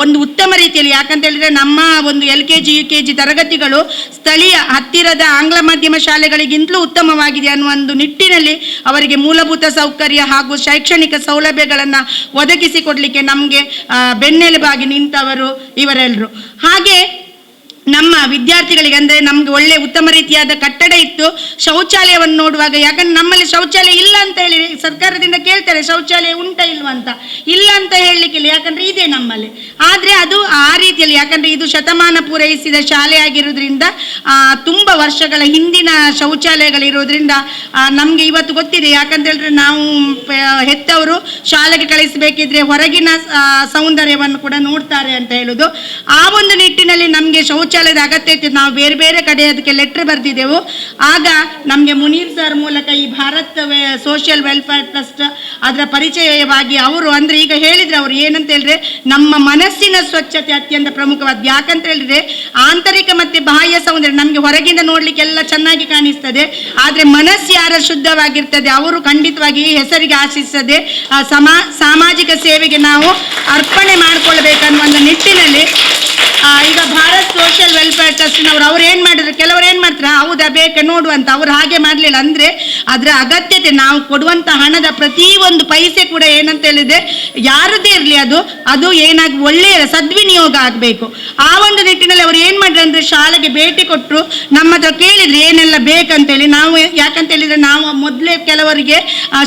ಒಂದು ಉತ್ತಮ ರೀತಿಯಲ್ಲಿ, ಯಾಕಂತ ಹೇಳಿದರೆ ನಮ್ಮ ಒಂದು LKG UKG ತರಗತಿಗಳು ಸ್ಥಳೀಯ ಹತ್ತಿರದ ಆಂಗ್ಲ ಮಾಧ್ಯಮ ಶಾಲೆಗಳಿಗಿಂತಲೂ ಉತ್ತಮವಾಗಿದೆ ಅನ್ನುವ ಒಂದು ನಿಟ್ಟಿನಲ್ಲಿ ಅವರಿಗೆ ಮೂಲಭೂತ ಸೌಕರ್ಯ ಹಾಗೂ ಶೈಕ್ಷಣಿಕ ಸೌಲಭ್ಯಗಳನ್ನು ಒದಗಿಸಿಕೊಡಲಿಕ್ಕೆ ನಮಗೆ ಬೆನ್ನೆಲುಬಾಗಿ ನಿಂತವರು ಇವರೆಲ್ಲರೂ. ಹಾಗೆ ನಮ್ಮ ವಿದ್ಯಾರ್ಥಿಗಳಿಗೆ ಅಂದರೆ ನಮ್ಗೆ ಒಳ್ಳೆ ಉತ್ತಮ ರೀತಿಯಾದ ಕಟ್ಟಡ ಇತ್ತು. ಶೌಚಾಲಯವನ್ನು ನೋಡುವಾಗ, ಯಾಕಂದ್ರೆ ನಮ್ಮಲ್ಲಿ ಶೌಚಾಲಯ ಇಲ್ಲ ಅಂತ ಹೇಳಿ ಸರ್ಕಾರದಿಂದ ಕೇಳ್ತಾರೆ, ಶೌಚಾಲಯ ಉಂಟಾ ಇಲ್ವಾ ಅಂತ. ಇಲ್ಲ ಅಂತ ಹೇಳಲಿಕ್ಕಿಲ್ಲ, ಯಾಕಂದ್ರೆ ಇದೆ ನಮ್ಮಲ್ಲಿ. ಆದರೆ ಅದು ಆ ರೀತಿಯಲ್ಲಿ, ಯಾಕಂದ್ರೆ ಇದು ಶತಮಾನ ಪೂರೈಸಿದ ಶಾಲೆ ಆಗಿರೋದ್ರಿಂದ ತುಂಬ ವರ್ಷಗಳ ಹಿಂದಿನ ಶೌಚಾಲಯಗಳಿರೋದ್ರಿಂದ ನಮಗೆ ಇವತ್ತು ಗೊತ್ತಿದೆ. ಯಾಕಂತ ಹೇಳಿದ್ರೆ ನಾವು ಹೆತ್ತವರು ಶಾಲೆಗೆ ಕಳಿಸಬೇಕಿದ್ರೆ ಹೊರಗಿನ ಸೌಂದರ್ಯವನ್ನು ಕೂಡ ನೋಡ್ತಾರೆ ಅಂತ ಹೇಳೋದು. ಆ ಒಂದು ನಿಟ್ಟಿನಲ್ಲಿ ನಮಗೆ ಶೌಚಾಲಯದ ಅಗತ್ಯ ಇತ್ತು. ನಾವು ಬೇರೆ ಬೇರೆ ಕಡೆ ಅದಕ್ಕೆ ಲೆಟರ್ ಬರೆದಿದ್ದೆವು. ಆಗ ನಮಗೆ ಮುನೀರ್ ಸರ್ ಮೂಲಕ ಈ ಭಾರತ್ ಸೋಷಿಯಲ್ ವೆಲ್ಫೇರ್ ಟ್ರಸ್ಟ್ ಅದರ ಪರಿಚಯವಾಗಿ ಅವರು ಅಂದರೆ ಈಗ ಹೇಳಿದ್ರೆ ಅವರು ಏನಂತ ಹೇಳಿದ್ರೆ ನಮ್ಮ ಮನಸ್ಸಿನ ಸ್ವಚ್ಛತೆ ಅತ್ಯಂತ ಪ್ರಮುಖವಾದ. ಯಾಕಂತ ಹೇಳಿದ್ರೆ ಆಂತರಿಕ ಮತ್ತು ಬಾಹ್ಯ ಸೌಂದರ್ಯ ನಮಗೆ ಹೊರಗಿಂದ ನೋಡ್ಲಿಕ್ಕೆ ಎಲ್ಲ ಚೆನ್ನಾಗಿ ಕಾಣಿಸ್ತದೆ, ಆದರೆ ಮನಸ್ಸು ಯಾರ ಶುದ್ಧವಾಗಿರ್ತದೆ ಅವರು ಖಂಡಿತವಾಗಿ ಹೆಸರಿಗೆ ಆಶಿಸದೆ ಸಾಮಾಜಿಕ ಸೇವೆಗೆ ನಾವು ಅರ್ಪಣೆ ಮಾಡಿಕೊಳ್ಬೇಕನ್ನುವ ಒಂದು ನಿಟ್ಟಿನಲ್ಲಿ ಈಗ ಭಾರತ್ ಸೋಷಿಯಲ್ ವೆಲ್ಫೇರ್ ಟ್ರಸ್ಟ್ನವರು ಅವ್ರು ಏನು ಮಾಡಿದ್ರು, ಕೆಲವರು ಏನು ಮಾಡ್ತಾರೆ, ಹೌದಾ ಬೇಕಾ ನೋಡುವಂತ, ಅವರು ಹಾಗೆ ಮಾಡಲಿಲ್ಲ. ಅಂದರೆ ಅದರ ಅಗತ್ಯತೆ ನಾವು ಕೊಡುವಂಥ ಹಣದ ಪ್ರತಿಯೊಂದು ಪೈಸೆ ಕೂಡ ಏನಂತ ಹೇಳಿದ್ರೆ ಯಾರದೇ ಇರಲಿ ಅದು ಏನಾಗಿ ಒಳ್ಳೆಯ ಸದ್ವಿನಿಯೋಗ ಆಗಬೇಕು. ಆ ಒಂದು ನಿಟ್ಟಿನಲ್ಲಿ ಅವರು ಏನು ಮಾಡಿದ್ರು ಅಂದರೆ ಶಾಲೆಗೆ ಭೇಟಿ ಕೊಟ್ಟರು, ನಮ್ಮ ಹತ್ರ ಕೇಳಿದ್ರು ಏನೆಲ್ಲ ಬೇಕಂತೇಳಿ. ನಾವು ಯಾಕಂತ ಹೇಳಿದರೆ ನಾವು ಮೊದಲೇ ಕೆಲವರಿಗೆ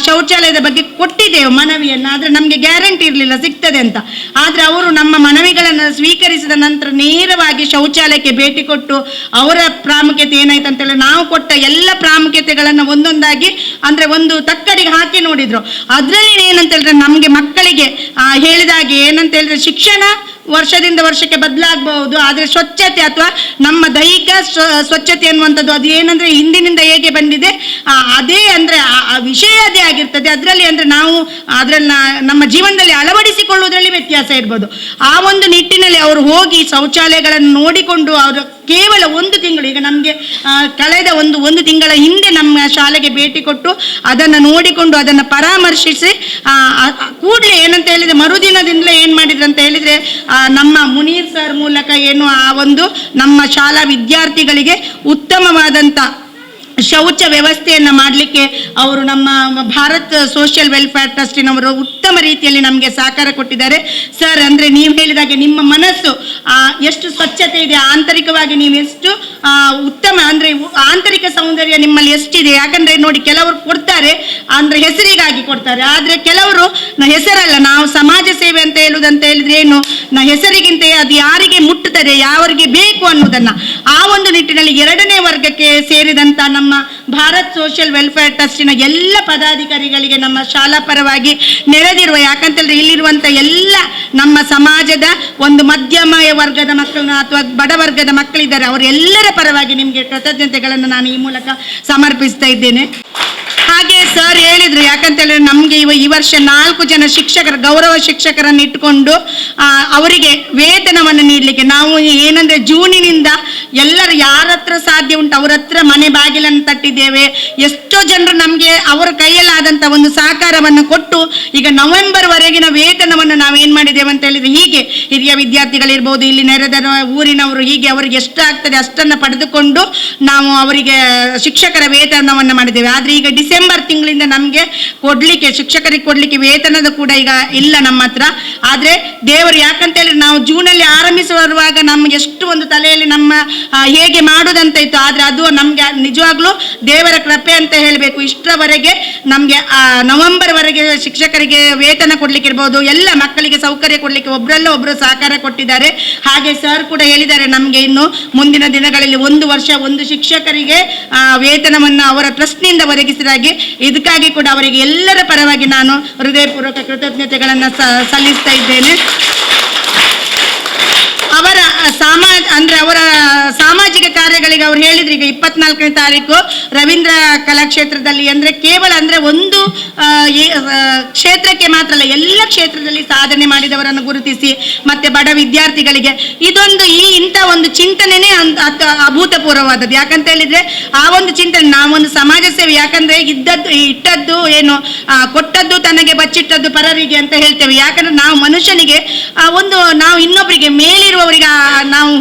ಶೌಚಾಲಯದ ಬಗ್ಗೆ ಕೊಟ್ಟಿದ್ದೇವೆ ಮನವಿಯನ್ನು, ಆದರೆ ನಮಗೆ ಗ್ಯಾರಂಟಿ ಇರಲಿಲ್ಲ ಸಿಗ್ತದೆ ಅಂತ. ಆದರೆ ಅವರು ನಮ್ಮ ಮನವಿಗಳನ್ನು ಸ್ವೀಕರಿಸಿದ ನಂತರ ನೇರವಾಗಿ ಶೌಚಾಲಯಕ್ಕೆ ಭೇಟಿ ಕೊಟ್ಟು ಅವರ ಪ್ರಾಮುಖ್ಯತೆ ಏನಾಯ್ತು ಅಂತೇಳಿ ನಾವು ಕೊಟ್ಟ ಎಲ್ಲ ಪ್ರಾಮುಖ್ಯತೆಗಳನ್ನು ಒಂದೊಂದಾಗಿ ಅಂದರೆ ಒಂದು ತಕ್ಕಡಿಗೆ ಹಾಕಿ ನೋಡಿದ್ರು. ಅದರಲ್ಲಿ ಏನಂತ ಹೇಳಿದ್ರೆ ನಮಗೆ ಮಕ್ಕಳಿಗೆ ಹೇಳಿದಾಗೆ ಏನಂತ ಹೇಳಿದ್ರೆ ಶಿಕ್ಷಣ ವರ್ಷದಿಂದ ವರ್ಷಕ್ಕೆ ಬದಲಾಗಬಹುದು, ಆದರೆ ಸ್ವಚ್ಛತೆ ಅಥವಾ ನಮ್ಮ ದೈಹಿಕ ಸ್ವಚ್ಛತೆ ಅನ್ನುವಂಥದ್ದು ಅದು ಏನಂದರೆ ಹಿಂದಿನಿಂದ ಹೇಗೆ ಬಂದಿದೆ ಅದೇ ಅಂದರೆ ಆ ವಿಷಯ ಅದೇ ಆಗಿರ್ತದೆ. ಇರ್ತದೆ. ಅದರಲ್ಲಿ ಅಂದರೆ ನಾವು ಅದನ್ನು ನಮ್ಮ ಜೀವನದಲ್ಲಿ ಅಳವಡಿಸಿಕೊಳ್ಳುವುದರಲ್ಲಿ ವ್ಯತ್ಯಾಸ ಇರ್ಬೋದು. ಆ ಒಂದು ನಿಟ್ಟಿನಲ್ಲಿ ಅವರು ಹೋಗಿ ಶೌಚಾಲಯಗಳನ್ನು ನೋಡಿಕೊಂಡು ಅವರು ಕೇವಲ 1 ತಿಂಗಳು, ಈಗ ನಮಗೆ ಕಳೆದ ಒಂದು ತಿಂಗಳ ಹಿಂದೆ ನಮ್ಮ ಶಾಲೆಗೆ ಭೇಟಿ ಕೊಟ್ಟು ಅದನ್ನು ನೋಡಿಕೊಂಡು ಅದನ್ನು ಪರಾಮರ್ಶಿಸಿ ಕೂಡಲೇ ಏನಂತ ಹೇಳಿದರೆ ಮರುದಿನದಿಂದಲೇ ಏನು ಮಾಡಿದ್ರು ಅಂತ ಹೇಳಿದರೆ ನಮ್ಮ ಮುನೀರ್ ಸರ್ ಮೂಲಕ ಏನು ಆ ಒಂದು ನಮ್ಮ ಶಾಲಾ ವಿದ್ಯಾರ್ಥಿಗಳಿಗೆ ಉತ್ತಮವಾದಂಥ ಶೌಚ ವ್ಯವಸ್ಥೆಯನ್ನು ಮಾಡಲಿಕ್ಕೆ ಅವರು ನಮ್ಮ ಭಾರತ್ ಸೋಷಿಯಲ್ ವೆಲ್ಫೇರ್ ಟ್ರಸ್ಟಿನವರು ಉತ್ತಮ ರೀತಿಯಲ್ಲಿ ನಮಗೆ ಸಹಕಾರ ಕೊಟ್ಟಿದ್ದಾರೆ. ಸರ್, ಅಂದರೆ ನೀವು ಹೇಳಿದಾಗೆ ನಿಮ್ಮ ಮನಸ್ಸು ಎಷ್ಟು ಸ್ವಚ್ಛತೆ ಇದೆ, ಆಂತರಿಕವಾಗಿ ನೀವು ಎಷ್ಟು ಉತ್ತಮ ಅಂದರೆ ಆಂತರಿಕ ಸೌಂದರ್ಯ ನಿಮ್ಮಲ್ಲಿ ಎಷ್ಟಿದೆ. ಯಾಕಂದರೆ ನೋಡಿ, ಕೆಲವರು ಕೊಡ್ತಾರೆ ಅಂದರೆ ಹೆಸರಿಗಾಗಿ ಕೊಡ್ತಾರೆ, ಆದರೆ ಕೆಲವರು ಹೆಸರಲ್ಲ, ನಾವು ಸಮಾಜ ಸೇವೆ ಅಂತ ಹೇಳುವುದಂತ ಹೇಳಿದ್ರೆ ಏನು, ಹೆಸರಿಗಿಂತ ಅದು ಯಾರಿಗೆ ಮುಟ್ಟುತ್ತದೆ, ಯಾರಿಗೆ ಬೇಕು ಅನ್ನೋದನ್ನು ಆ ಒಂದು ನಿಟ್ಟಿನಲ್ಲಿ 2ನೇ ವರ್ಗಕ್ಕೆ ಸೇರಿದಂಥ ನಮ್ಮ ಭಾರತ್ ಸೋಷಿಯಲ್ ವೆಲ್ಫೇರ್ ಟ್ರಸ್ಟಿನ ಎಲ್ಲ ಪದಾಧಿಕಾರಿಗಳಿಗೆ ನಮ್ಮ ಶಾಲಾ ಪರವಾಗಿ ನೆರೆದಿರುವ, ಯಾಕಂತಂದ್ರೆ ಇಲ್ಲಿರುವಂಥ ಎಲ್ಲ ನಮ್ಮ ಸಮಾಜದ ಒಂದು ಮಧ್ಯಮ ವರ್ಗದ ಮಕ್ಕಳನ್ನ ಅಥವಾ ಬಡವರ್ಗದ ಮಕ್ಕಳಿದ್ದಾರೆ, ಅವರೆಲ್ಲರ ಪರವಾಗಿ ನಿಮಗೆ ಕೃತಜ್ಞತೆಗಳನ್ನು ನಾನು ಈ ಮೂಲಕ ಸಮರ್ಪಿಸ್ತಾ ಇದ್ದೇನೆ. ಹಾಗೆ ಸರ್ ಹೇಳಿದ್ರು, ಯಾಕಂತೇಳಿದ್ರೆ ನಮಗೆ ಈ ವರ್ಷ 4 ಜನ ಶಿಕ್ಷಕರ ಗೌರವ ಶಿಕ್ಷಕರನ್ನು ಇಟ್ಟುಕೊಂಡು ಅವರಿಗೆ ವೇತನವನ್ನು ನೀಡಲಿಕ್ಕೆ ನಾವು ಏನಂದ್ರೆ ಜೂನಿನಿಂದ ಎಲ್ಲರೂ ಯಾರ ಹತ್ರ ಸಾಧ್ಯ ಉಂಟು ಅವರ ಹತ್ರ ಮನೆ ಬಾಗಿಲನ್ನು ತಟ್ಟಿದ್ದೇವೆ. ಎಷ್ಟೋ ಜನರು ನಮಗೆ ಅವರ ಕೈಯಲ್ಲಾದಂಥ ಒಂದು ಸಹಕಾರವನ್ನು ಕೊಟ್ಟು ಈಗ ನವೆಂಬರ್ ವರೆಗಿನ ವೇತನವನ್ನು ನಾವು ಏನು ಮಾಡಿದ್ದೇವೆ ಅಂತ ಹೇಳಿದ್ರೆ, ಹೀಗೆ ಹಿರಿಯ ವಿದ್ಯಾರ್ಥಿಗಳಿರ್ಬೋದು, ಇಲ್ಲಿ ನೆರೆದ ಊರಿನವರು, ಹೀಗೆ ಅವರಿಗೆ ಎಷ್ಟು ಆಗ್ತದೆ ಅಷ್ಟನ್ನು ಪಡೆದುಕೊಂಡು ನಾವು ಅವರಿಗೆ ಶಿಕ್ಷಕರ ವೇತನವನ್ನು ಮಾಡಿದ್ದೇವೆ. ಆದರೆ ಈಗ ಡಿಸೆಂಬರ್ ತಿಂಗಳಿಂದ ನಮಗೆ ಶಿಕ್ಷಕರಿಗೆ ಕೊಡ್ಲಿಕ್ಕೆ ವೇತನದ ಕೂಡ ಈಗ ಇಲ್ಲ ನಮ್ಮ ಹತ್ರ. ಆದರೆ ದೇವರು, ಯಾಕಂತ ಹೇಳಿ ನಾವು ಜೂನಲ್ಲಿ ಆರಂಭಿಸುವಾಗ ನಮ್ಗೆ ಎಷ್ಟು ಒಂದು ತಲೆಯಲ್ಲಿ ನಮ್ಮ ಹೇಗೆ ಮಾಡುವುದಂತ ಇತ್ತು, ಆದರೆ ಅದು ನಮ್ಗೆ ನಿಜವಾಗ್ಲೂ ದೇವರ ಕೃಪೆ ಅಂತ ಹೇಳಬೇಕು. ಇಷ್ಟರವರೆಗೆ ನಮಗೆ ನವೆಂಬರ್ ವರೆಗೆ ಶಿಕ್ಷಕರಿಗೆ ವೇತನ ಕೊಡ್ಲಿಕ್ಕೆ ಇರ್ಬೋದು, ಎಲ್ಲ ಮಕ್ಕಳಿಗೆ ಸೌಕರ್ಯ ಕೊಡ್ಲಿಕ್ಕೆ ಒಬ್ಬರು ಸಹಕಾರ ಕೊಟ್ಟಿದ್ದಾರೆ. ಹಾಗೆ ಸರ್ ಕೂಡ ಹೇಳಿದ್ದಾರೆ, ನಮಗೆ ಇನ್ನು ಮುಂದಿನ ದಿನಗಳಲ್ಲಿ 1 ವರ್ಷ 1 ಶಿಕ್ಷಕರಿಗೆ ವೇತನವನ್ನು ಅವರ ಟ್ರಸ್ಟ್ನಿಂದ ಒದಗಿಸಿದಾಗಿ, ಇದಕ್ಕಾಗಿ ಕೂಡ ಅವರಿಗೆ ಎಲ್ಲರ ಪರವಾಗಿ ನಾನು ಹೃದಯಪೂರ್ವಕ ಕೃತಜ್ಞತೆಗಳನ್ನು ಸಲ್ಲಿಸ್ತಾ ಇದ್ದೇನೆ. ಅವರ ಅವರ ಸಾಮಾಜಿಕ ಕಾರ್ಯಗಳಿಗೆ ಅವ್ರು ಹೇಳಿದ್ರು, ಈಗ 24ನೇ ತಾರೀಕು ರವೀಂದ್ರ ಕಲಾಕ್ಷೇತ್ರದಲ್ಲಿ ಅಂದರೆ ಕೇವಲ ಅಂದರೆ ಒಂದು ಕ್ಷೇತ್ರಕ್ಕೆ ಮಾತ್ರ ಅಲ್ಲ, ಎಲ್ಲ ಕ್ಷೇತ್ರದಲ್ಲಿ ಸಾಧನೆ ಮಾಡಿದವರನ್ನು ಗುರುತಿಸಿ ಮತ್ತೆ ಬಡ ವಿದ್ಯಾರ್ಥಿಗಳಿಗೆ ಇದೊಂದು ಇಂಥ ಒಂದು ಚಿಂತನೆನೇ ಅಭೂತಪೂರ್ವವಾದದ್ದು. ಯಾಕಂತ ಹೇಳಿದ್ರೆ ಆ ಒಂದು ಚಿಂತನೆ, ನಾವೊಂದು ಸಮಾಜ ಸೇವೆ, ಯಾಕಂದ್ರೆ ಇಟ್ಟದ್ದು ಏನು ಕೊಟ್ಟದ್ದು ತನಗೆ ಬಚ್ಚಿಟ್ಟದ್ದು ಪರರಿಗೆ ಅಂತ ಹೇಳ್ತೇವೆ. ಯಾಕಂದ್ರೆ ನಾವು ಮನುಷ್ಯನಿಗೆ ನಾವು ಇನ್ನೊಬ್ಬರಿಗೆ ಮೇಲಿರುವವರಿಗೆ ನಾವು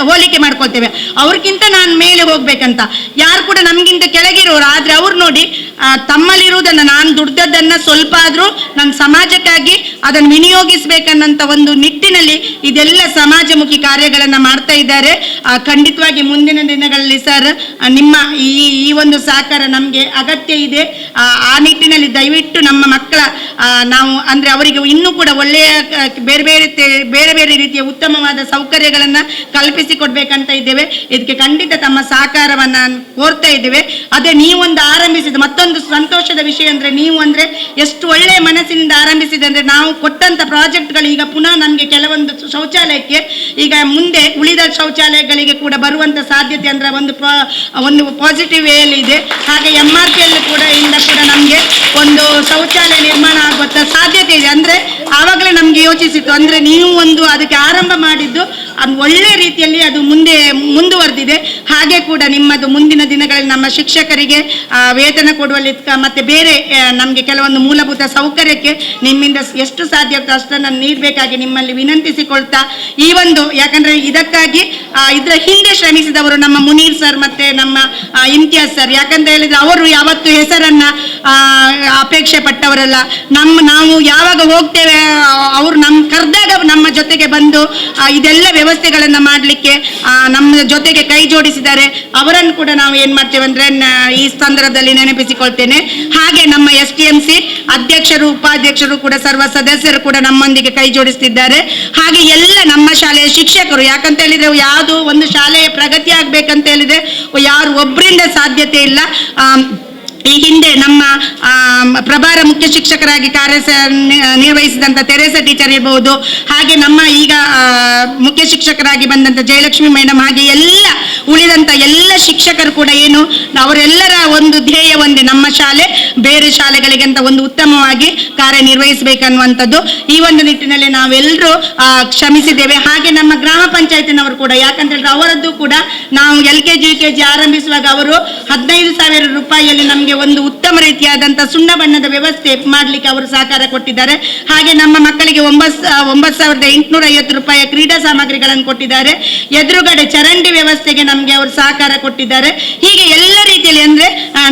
ಹೋಲಿಕೆ ಮಾಡ್ಕೊಳ್ತೇವೆ, ಅವ್ರಿಗಿಂತ ನಾನು ಮೇಲೆ ಹೋಗ್ಬೇಕಂತ. ಯಾರು ಕೂಡ ನಮ್ಗಿಂತ ಕೆಳಗಿರೋರು, ಆದ್ರೆ ಅವ್ರು ನೋಡಿ ತಮ್ಮಲ್ಲಿರುವುದನ್ನು, ನಾನು ದುಡ್ದದ್ದನ್ನ ಸ್ವಲ್ಪ ಆದ್ರೂ ನನ್ನ ಸಮಾಜಕ್ಕಾಗಿ ಅದನ್ನು ವಿನಿಯೋಗಿಸ್ಬೇಕನ್ನಂತ ಒಂದು ನಿಟ್ಟಿನಲ್ಲಿ ಇದೆಲ್ಲ ಸಮಾಜಮುಖಿ ಕಾರ್ಯಗಳನ್ನ ಮಾಡ್ತಾ ಇದ್ದಾರೆ. ಖಂಡಿತವಾಗಿ ಮುಂದಿನ ದಿನಗಳಲ್ಲಿ ಸರ್ ನಿಮ್ಮ ಈ ಒಂದು ಸಹಕಾರ ನಮಗೆ ಅಗತ್ಯ ಇದೆ. ಆ ನಿಟ್ಟಿನಲ್ಲಿ ದಯವಿಟ್ಟು ನಮ್ಮ ಮಕ್ಕಳ ನಾವು ಅಂದ್ರೆ ಅವರಿಗೆ ಇನ್ನೂ ಕೂಡ ಒಳ್ಳೆಯ ಬೇರೆ ಬೇರೆ ರೀತಿಯ ಉತ್ತಮವಾದ ಸೌಕರ್ಯಗಳನ್ನು ಕಲ್ಪಿಸಿಕೊಡ್ಬೇಕಂತ ಇದ್ದೇವೆ. ಇದಕ್ಕೆ ಖಂಡಿತ ತಮ್ಮ ಸಹಕಾರವನ್ನ ಕೋರ್ತಾ ಇದ್ದೇವೆ. ಅದೇ ನೀವೊಂದು ಆರಂಭಿಸಿದ ಮತ್ತೊಂದು ಸಂತೋಷದ ವಿಷಯ ಅಂದ್ರೆ, ನೀವು ಅಂದ್ರೆ ಎಷ್ಟು ಒಳ್ಳೆಯ ಮನಸ್ಸಿನಿಂದ ಆರಂಭಿಸಿದೆ ಅಂದ್ರೆ, ನಾವು ಕೊಟ್ಟಂತ ಪ್ರಾಜೆಕ್ಟ್ಗಳು ಈಗ ಪುನಃ ನಮಗೆ ಕೆಲವೊಂದು ಶೌಚಾಲಯಕ್ಕೆ ಈಗ ಮುಂದೆ ಉಳಿದ ಶೌಚಾಲಯಗಳಿಗೆ ಕೂಡ ಬರುವಂತ ಸಾಧ್ಯತೆ ಅಂದ್ರೆ ಒಂದು ಪಾಸಿಟಿವ್ ವೇಯಲ್ಲಿ ಇದೆ. ಹಾಗೆ MRPL ಕೂಡ ನಮಗೆ ಒಂದು ಶೌಚಾಲಯ ನಿರ್ಮಾಣ ಆಗುವಂತ ಸಾಧ್ಯತೆ ಇದೆ. ಅಂದ್ರೆ ಆವಾಗಲೇ ನಮ್ಗೆ ಯೋಚಿಸಿತ್ತು, ಅಂದ್ರೆ ನೀವು ಒಂದು ಅದಕ್ಕೆ ಆರಂಭ ಮಾಡಿದ್ದು ಒಳ್ಳೆ ರೀತಿಯಲ್ಲಿ ಅದು ಮುಂದುವರೆದಿದೆ. ಹಾಗೆ ಕೂಡ ನಿಮ್ಮದು ಮುಂದಿನ ದಿನಗಳಲ್ಲಿ ನಮ್ಮ ಶಿಕ್ಷಕರಿಗೆ ವೇತನ ಕೊಡುವಲ್ಲಿ ಮತ್ತೆ ಬೇರೆ ನಮಗೆ ಕೆಲವೊಂದು ಮೂಲಭೂತ ಸೌಕರ್ಯಕ್ಕೆ ನಿಮ್ಮಿಂದ ಎಷ್ಟು ಸಾಧ್ಯ ಅಷ್ಟನ್ನು ನೀಡಬೇಕಾಗಿ ನಿಮ್ಮಲ್ಲಿ ವಿನಂತಿಸಿಕೊಳ್ತಾ, ಈ ಒಂದು ಯಾಕಂದ್ರೆ ಇದಕ್ಕಾಗಿ ಇದರ ಹಿಂದೆ ಶ್ರಮಿಸಿದವರು ನಮ್ಮ ಮುನೀರ್ ಸರ್ ಮತ್ತೆ ನಮ್ಮ ಇಮ್ತಿಯಾಜ್ ಸರ್. ಯಾಕಂತ ಹೇಳಿದ್ರೆ ಅವರು ಯಾವತ್ತು ಹೆಸರನ್ನ ಅಪೇಕ್ಷೆ ಪಟ್ಟವರಲ್ಲ. ನಾವು ಯಾವಾಗ ಹೋಗ್ತೇವೆ ಅವರು ಕರೆದಾಗ ನಮ್ಮ ಜೊತೆಗೆ ಬಂದು ಇದೆಲ್ಲ ವ್ಯವಸ್ಥೆಗಳನ್ನ ಮಾಡಲಿಕ್ಕೆ ನಮ್ಮ ಜೊತೆಗೆ ಕೈ ಜೋಡಿಸಿದ್ದಾರೆ. ಅವರನ್ನು ಕೂಡ ನಾವು ಏನ್ ಮಾಡ್ತೇವೆ ಅಂದ್ರೆ ಈ ಸಂದರ್ಭದಲ್ಲಿ ನೆನಪಿಸಿಕೊಳ್ತೇನೆ. ಹಾಗೆ ನಮ್ಮ STMC ಅಧ್ಯಕ್ಷರು ಉಪಾಧ್ಯಕ್ಷರು ಕೂಡ ಸರ್ವ ಸದಸ್ಯರು ಕೂಡ ನಮ್ಮೊಂದಿಗೆ ಕೈ ಜೋಡಿಸ್ತಿದ್ದಾರೆ. ಹಾಗೆ ಎಲ್ಲ ನಮ್ಮ ಶಾಲೆಯ ಶಿಕ್ಷಕರು, ಯಾಕಂತ ಹೇಳಿದ್ರೆ ಯಾವುದು ಒಂದು ಶಾಲೆಯ ಪ್ರಗತಿ ಆಗ್ಬೇಕಂತ ಹೇಳಿದ್ರೆ ಯಾರು ಒಬ್ಬರಿಂದ ಸಾಧ್ಯತೆ ಇಲ್ಲ. ಈ ಹಿಂದೆ ನಮ್ಮ ಪ್ರಭಾರ ಮುಖ್ಯ ಶಿಕ್ಷಕರಾಗಿ ನಿರ್ವಹಿಸಿದಂಥ ತೆರೇಸಾ ಟೀಚರ್ ಇರಬಹುದು, ಹಾಗೆ ನಮ್ಮ ಈಗ ಮುಖ್ಯ ಶಿಕ್ಷಕರಾಗಿ ಬಂದಂಥ ಜಯಲಕ್ಷ್ಮಿ ಮೇಡಮ್, ಹಾಗೆ ಎಲ್ಲ ಉಳಿದಂಥ ಎಲ್ಲ ಶಿಕ್ಷಕರು ಕೂಡ ಏನು ಅವರೆಲ್ಲರ ಒಂದು ಧ್ಯೇಯ ಒಂದೇ, ನಮ್ಮ ಶಾಲೆ ಬೇರೆ ಶಾಲೆಗಳಿಗಿಂತ ಒಂದು ಉತ್ತಮವಾಗಿ ಕಾರ್ಯನಿರ್ವಹಿಸಬೇಕನ್ನುವಂಥದ್ದು. ಈ ಒಂದು ನಿಟ್ಟಿನಲ್ಲಿ ನಾವೆಲ್ಲರೂ ಶ್ರಮಿಸಿದ್ದೇವೆ. ಹಾಗೆ ನಮ್ಮ ಗ್ರಾಮ ಪಂಚಾಯತಿನವರು ಕೂಡ, ಯಾಕಂತೇಳಿದ್ರೆ ಅವರದ್ದು ಕೂಡ ನಾವು LKG UKG ಆರಂಭಿಸುವಾಗ ಅವರು 15,000 ರೂಪಾಯಿಯಲ್ಲಿ ನಮಗೆ ಒಂದು ಉತ್ತಮ ರೀತಿಯಾದಂಥ ಸುಣ್ಣ ಬಣ್ಣದ ವ್ಯವಸ್ಥೆ ಮಾಡಲಿಕ್ಕೆ ಅವರು ಸಹಕಾರ ಕೊಟ್ಟಿದ್ದಾರೆ. ಹಾಗೆ ನಮ್ಮ ಮಕ್ಕಳಿಗೆ 9,850 ರೂಪಾಯಿಯ ಕ್ರೀಡಾ ಸಾಮಗ್ರಿಗಳನ್ನು ಕೊಟ್ಟಿದ್ದಾರೆ. ಎದುರುಗಡೆ ಚರಂಡಿ ವ್ಯವಸ್ಥೆಗೆ ನಮಗೆ ಅವರು ಸಹಕಾರ ಕೊಟ್ಟಿದ್ದಾರೆ. ಹೀಗೆ ಎಲ್ಲ ರೀತಿಯಲ್ಲಿ ಅಂದ್ರೆ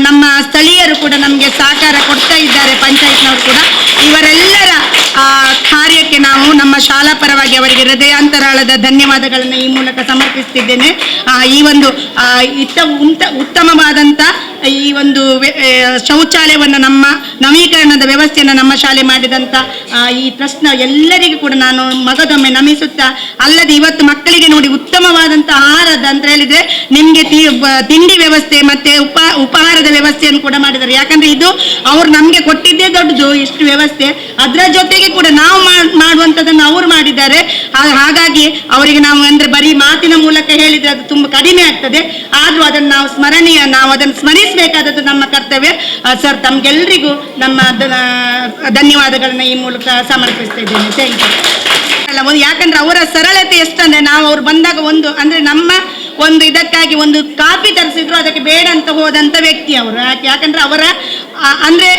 ನಮ್ಮ ಸ್ಥಳೀಯರು ಕೂಡ ನಮಗೆ ಸಹಕಾರ ಕೊಡ್ತಾ ಇದ್ದಾರೆ, ಪಂಚಾಯತ್ನವರು ಕೂಡ. ಇವರೆಲ್ಲರ ಕಾರ್ಯಕ್ಕೆ ನಾವು ನಮ್ಮ ಶಾಲಾ ಪರವಾಗಿ ಅವರಿಗೆ ಹೃದಯಾಂತರಾಳದ ಧನ್ಯವಾದಗಳನ್ನು ಈ ಮೂಲಕ ಸಮರ್ಪಿಸುತ್ತಿದ್ದೇನೆ. ಈ ಒಂದು ಉತ್ತಮವಾದಂಥ ಈ ಒಂದು ಶೌಚಾಲಯವನ್ನು ನಮ್ಮ ನವೀಕರಣದ ವ್ಯವಸ್ಥೆಯನ್ನು ನಮ್ಮ ಶಾಲೆ ಮಾಡಿದಂಥ ಈ ಟ್ರಸ್ಟ್ನ ಎಲ್ಲರಿಗೂ ಕೂಡ ನಾನು ಮಗದೊಮ್ಮೆ ನಮಿಸುತ್ತಾ, ಅಲ್ಲದೆ ಇವತ್ತು ಮಕ್ಕಳಿಗೆ ನೋಡಿ ಉತ್ತಮವಾದಂಥ ಆಹಾರದ ಅಂತ ಹೇಳಿದ್ರೆ ನಿಮಗೆ ತಿಂಡಿ ವ್ಯವಸ್ಥೆ ಮತ್ತೆ ಉಪಹಾರದ ವ್ಯವಸ್ಥೆಯನ್ನು ಕೂಡ ಮಾಡಿದ್ದಾರೆ. ಯಾಕಂದ್ರೆ ಇದು ಅವ್ರು ನಮಗೆ ಕೊಟ್ಟಿದ್ದೇ ದೊಡ್ಡದು ಇಷ್ಟು ವ್ಯವಸ್ಥೆ, ಅದರ ಜೊತೆಗೆ ಕೂಡ ನಾವು ಮಾಡುವಂಥದ್ದನ್ನು ಅವರು ಮಾಡಿದ್ದಾರೆ. ಹಾಗಾಗಿ ಅವರಿಗೆ ನಾವು ಅಂದ್ರೆ ಬರೀ ಮಾತಿನ ಮೂಲಕ ಹೇಳಿದ್ರೆ ಅದು ತುಂಬ ಕಡಿಮೆ ಆಗ್ತದೆ. ಆದ್ರೂ ಅದನ್ನು ನಾವು ಅದನ್ನು ಸ್ಮರಿಸಬೇಕಾದದ್ದು ನಮ್ಮ ಕರ್ತವ್ಯ. ಸರ್, ತಮ್ಗೆಲ್ರಿಗೂ ನಮ್ಮ ಧನ್ಯವಾದಗಳನ್ನ ಈ ಮೂಲಕ ಸಮರ್ಪಿಸ್ತಾ ಇದ್ದೇನೆ. Thank you. ಯಾಕಂದ್ರೆ ಅವರ ಸರಳತೆ ಎಷ್ಟಂದ್ರೆ ನಾವು ಅವ್ರು ಬಂದಾಗ ಒಂದು ಅಂದ್ರೆ ನಮ್ಮ ಒಂದು ಇದಕ್ಕಾಗಿ ಒಂದು ಕಾಫಿ ತರಿಸಿದ್ರು ಅದಕ್ಕೆ ಬೇಡ ಅಂತ ಹೋದಂತ ವ್ಯಕ್ತಿ ಅವರು. ಯಾಕಂದ್ರೆ ಅವರ ಅಂದ್ರೆ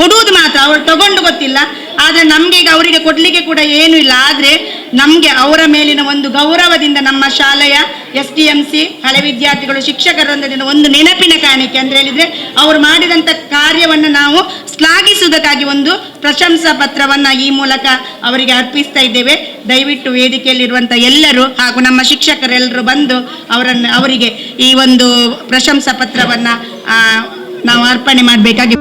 ಕೊಡುವುದು ಮಾತ್ರ, ಅವ್ರು ತಗೊಂಡು ಗೊತ್ತಿಲ್ಲ. ಆದರೆ ನಮ್ಗೆ ಈಗ ಅವರಿಗೆ ಕೊಡ್ಲಿಕ್ಕೆ ಕೂಡ ಏನೂ ಇಲ್ಲ. ಆದರೆ ನಮಗೆ ಅವರ ಮೇಲಿನ ಒಂದು ಗೌರವದಿಂದ ನಮ್ಮ ಶಾಲೆಯ SDMC ಹಳೆ ವಿದ್ಯಾರ್ಥಿಗಳು ಶಿಕ್ಷಕರೊಂದಿಗೆ ಒಂದು ನೆನಪಿನ ಕಾಣಿಕೆ ಅಂತ ಹೇಳಿದ್ರೆ ಅವರು ಮಾಡಿದಂಥ ಕಾರ್ಯವನ್ನು ನಾವು ಶ್ಲಾಘಿಸುವುದಕ್ಕಾಗಿ ಒಂದು ಪ್ರಶಂಸಾ ಪತ್ರವನ್ನು ಈ ಮೂಲಕ ಅವರಿಗೆ ಅರ್ಪಿಸ್ತಾ ಇದ್ದೇವೆ. ದಯವಿಟ್ಟು ವೇದಿಕೆಯಲ್ಲಿರುವಂಥ ಎಲ್ಲರೂ ಹಾಗೂ ನಮ್ಮ ಶಿಕ್ಷಕರೆಲ್ಲರೂ ಬಂದು ಅವರಿಗೆ ಈ ಒಂದು ಪ್ರಶಂಸಾ ಪತ್ರವನ್ನು ನಾವು ಅರ್ಪಣೆ ಮಾಡಬೇಕಾಗಿ.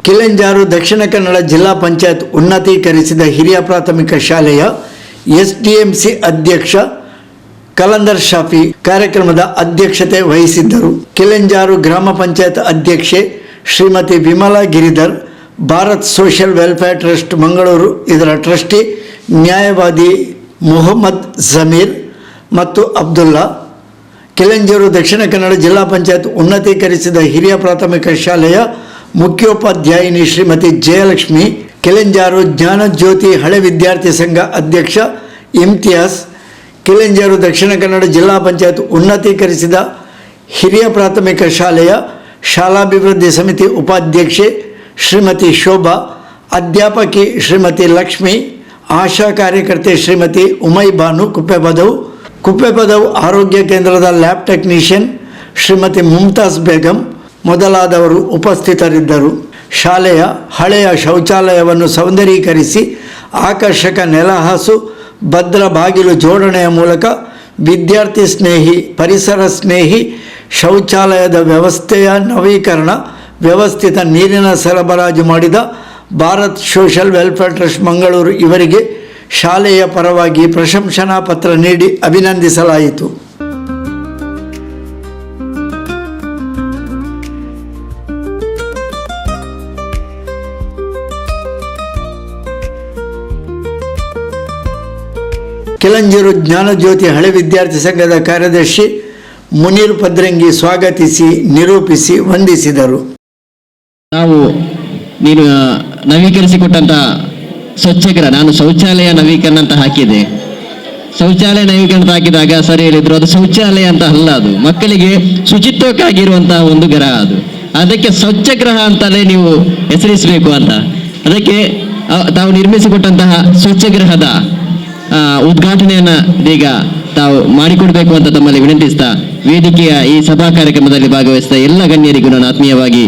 ಕಿಲೆಂಜಾರು ದಕ್ಷಿಣ ಕನ್ನಡ ಜಿಲ್ಲಾ ಪಂಚಾಯತ್ ಉನ್ನತೀಕರಿಸಿದ ಹಿರಿಯ ಪ್ರಾಥಮಿಕ ಶಾಲೆಯ SDMC ಅಧ್ಯಕ್ಷ ಕಲಂದರ್ ಶಾಫಿ ಕಾರ್ಯಕ್ರಮದ ಅಧ್ಯಕ್ಷತೆ ವಹಿಸಿದ್ದರು. ಕಿಲೆಂಜಾರು ಗ್ರಾಮ ಪಂಚಾಯತ್ ಅಧ್ಯಕ್ಷೆ Shrimati Vimala Giridhar, Bharat social welfare trust Mangaluru ಇದರ ಟ್ರಸ್ಟಿ ನ್ಯಾಯವಾದಿ ಮೊಹಮ್ಮದ್ ಜಮೀರ್ ಮತ್ತು ಅಬ್ದುಲ್ಲಾ, ಕಿಲೆಂಜಾರು ದಕ್ಷಿಣ ಕನ್ನಡ ಜಿಲ್ಲಾ ಪಂಚಾಯತ್ ಉನ್ನತೀಕರಿಸಿದ ಹಿರಿಯ ಪ್ರಾಥಮಿಕ ಶಾಲೆಯ ಮುಖ್ಯೋಪಾಧ್ಯಾಯಿನಿ ಶ್ರೀಮತಿ ಜಯಲಕ್ಷ್ಮಿ, ಕಿಲೆಂಜಾರು ಜ್ಞಾನಜ್ಯೋತಿ ಹಳೆ ವಿದ್ಯಾರ್ಥಿ ಸಂಘ ಅಧ್ಯಕ್ಷ ಇಮ್ತಿಯಾಸ್, ಕಿಲೆಂಜಾರು ದಕ್ಷಿಣ ಕನ್ನಡ ಜಿಲ್ಲಾ ಪಂಚಾಯತ್ ಉನ್ನತೀಕರಿಸಿದ ಹಿರಿಯ ಪ್ರಾಥಮಿಕ ಶಾಲೆಯ ಶಾಲಾಭಿವೃದ್ಧಿ ಸಮಿತಿ ಉಪಾಧ್ಯಕ್ಷೆ ಶ್ರೀಮತಿ ಶೋಭಾ, ಅಧ್ಯಾಪಕಿ ಶ್ರೀಮತಿ ಲಕ್ಷ್ಮಿ, ಆಶಾ ಕಾರ್ಯಕರ್ತೆ ಶ್ರೀಮತಿ ಉಮೈ ಬಾನು ಕುಪ್ಪೆಪದವು ಆರೋಗ್ಯ ಕೇಂದ್ರದ ಲ್ಯಾಬ್ ಟೆಕ್ನಿಷಿಯನ್ ಶ್ರೀಮತಿ ಮುಮ್ತಾಜ್ ಬೇಗಂ ಮೊದಲಾದವರು ಉಪಸ್ಥಿತರಿದ್ದರು. ಶಾಲೆಯ ಹಳೆಯ ಶೌಚಾಲಯವನ್ನು ಸೌಂದರೀಕರಿಸಿ ಆಕರ್ಷಕ ನೆಲಹಾಸು, ಭದ್ರ ಬಾಗಿಲು ಜೋಡಣೆಯ ಮೂಲಕ ವಿದ್ಯಾರ್ಥಿ ಸ್ನೇಹಿ, ಪರಿಸರ ಸ್ನೇಹಿ ಶೌಚಾಲಯದ ವ್ಯವಸ್ಥೆಯ ನವೀಕರಣ, ವ್ಯವಸ್ಥಿತ ನೀರಿನ ಸರಬರಾಜು ಮಾಡಿದ Bharat social welfare trust Mangaluru ಇವರಿಗೆ ಶಾಲೆಯ ಪರವಾಗಿ ಪ್ರಶಂಸನಾ ಪತ್ರ ನೀಡಿ ಅಭಿನಂದಿಸಲಾಯಿತು. ಕಿಲೆಂಜಾರು ಜ್ಞಾನಜ್ಯೋತಿ ಹಳೆ ವಿದ್ಯಾರ್ಥಿ ಸಂಘದ ಕಾರ್ಯದರ್ಶಿ ಮುನೀರ್ ಪದ್ರಂಗಿ ಸ್ವಾಗತಿಸಿ ನಿರೂಪಿಸಿ ವಂದಿಸಿದರು. ನೀನು ನವೀಕರಿಸಿಕೊಟ್ಟಂಥ ಸ್ವಚ್ಛಗ್ರಹ, ನಾನು ಶೌಚಾಲಯ ನವೀಕರಣ ಅಂತ ಹಾಕಿದೆ. ಶೌಚಾಲಯ ನವೀಕರಣ ಅಂತ ಹಾಕಿದಾಗ ಸರಿ ಹೇಳಿದ್ರು, ಅದು ಶೌಚಾಲಯ ಅಂತ ಅಲ್ಲ, ಅದು ಮಕ್ಕಳಿಗೆ ಶುಚಿತ್ವಕ್ಕಾಗಿರುವಂತಹ ಒಂದು ಗ್ರಹ. ಅದಕ್ಕೆ ಸ್ವಚ್ಛಗ್ರಹ ಅಂತಲೇ ನೀವು ಹೆಸರಿಸಬೇಕು ಅಂತ. ಅದಕ್ಕೆ ತಾವು ನಿರ್ಮಿಸಿಕೊಟ್ಟಂತಹ ಸ್ವಚ್ಛಗ್ರಹದ ಉದ್ಘಾಟನೆಯನ್ನ ಈಗ ತಾವು ಮಾಡಿಕೊಡ್ಬೇಕು ಅಂತ ತಮ್ಮಲ್ಲಿ ವಿನಂತಿಸ್ತಾ, ವೇದಿಕೆಯ ಈ ಸಭಾ ಕಾರ್ಯಕ್ರಮದಲ್ಲಿ ಭಾಗವಹಿಸಿದ ಎಲ್ಲ ಗಣ್ಯರಿಗೂ ನಾನು ಆತ್ಮೀಯವಾಗಿ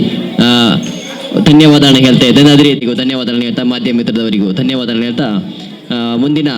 ಧನ್ಯವಾದಗಳನ್ನು ಹೇಳ್ತಾ ಇದ್ದೇನೆ. ಅದೇ ರೀತಿಗೂ ಧನ್ಯವಾದಗಳನ್ನು ಹೇಳ್ತಾ, ಮಾಧ್ಯಮ ಮಿತ್ರದವರಿಗೂ ಧನ್ಯವಾದಗಳನ್ನು ಹೇಳ್ತಾ ಮುಂದಿನ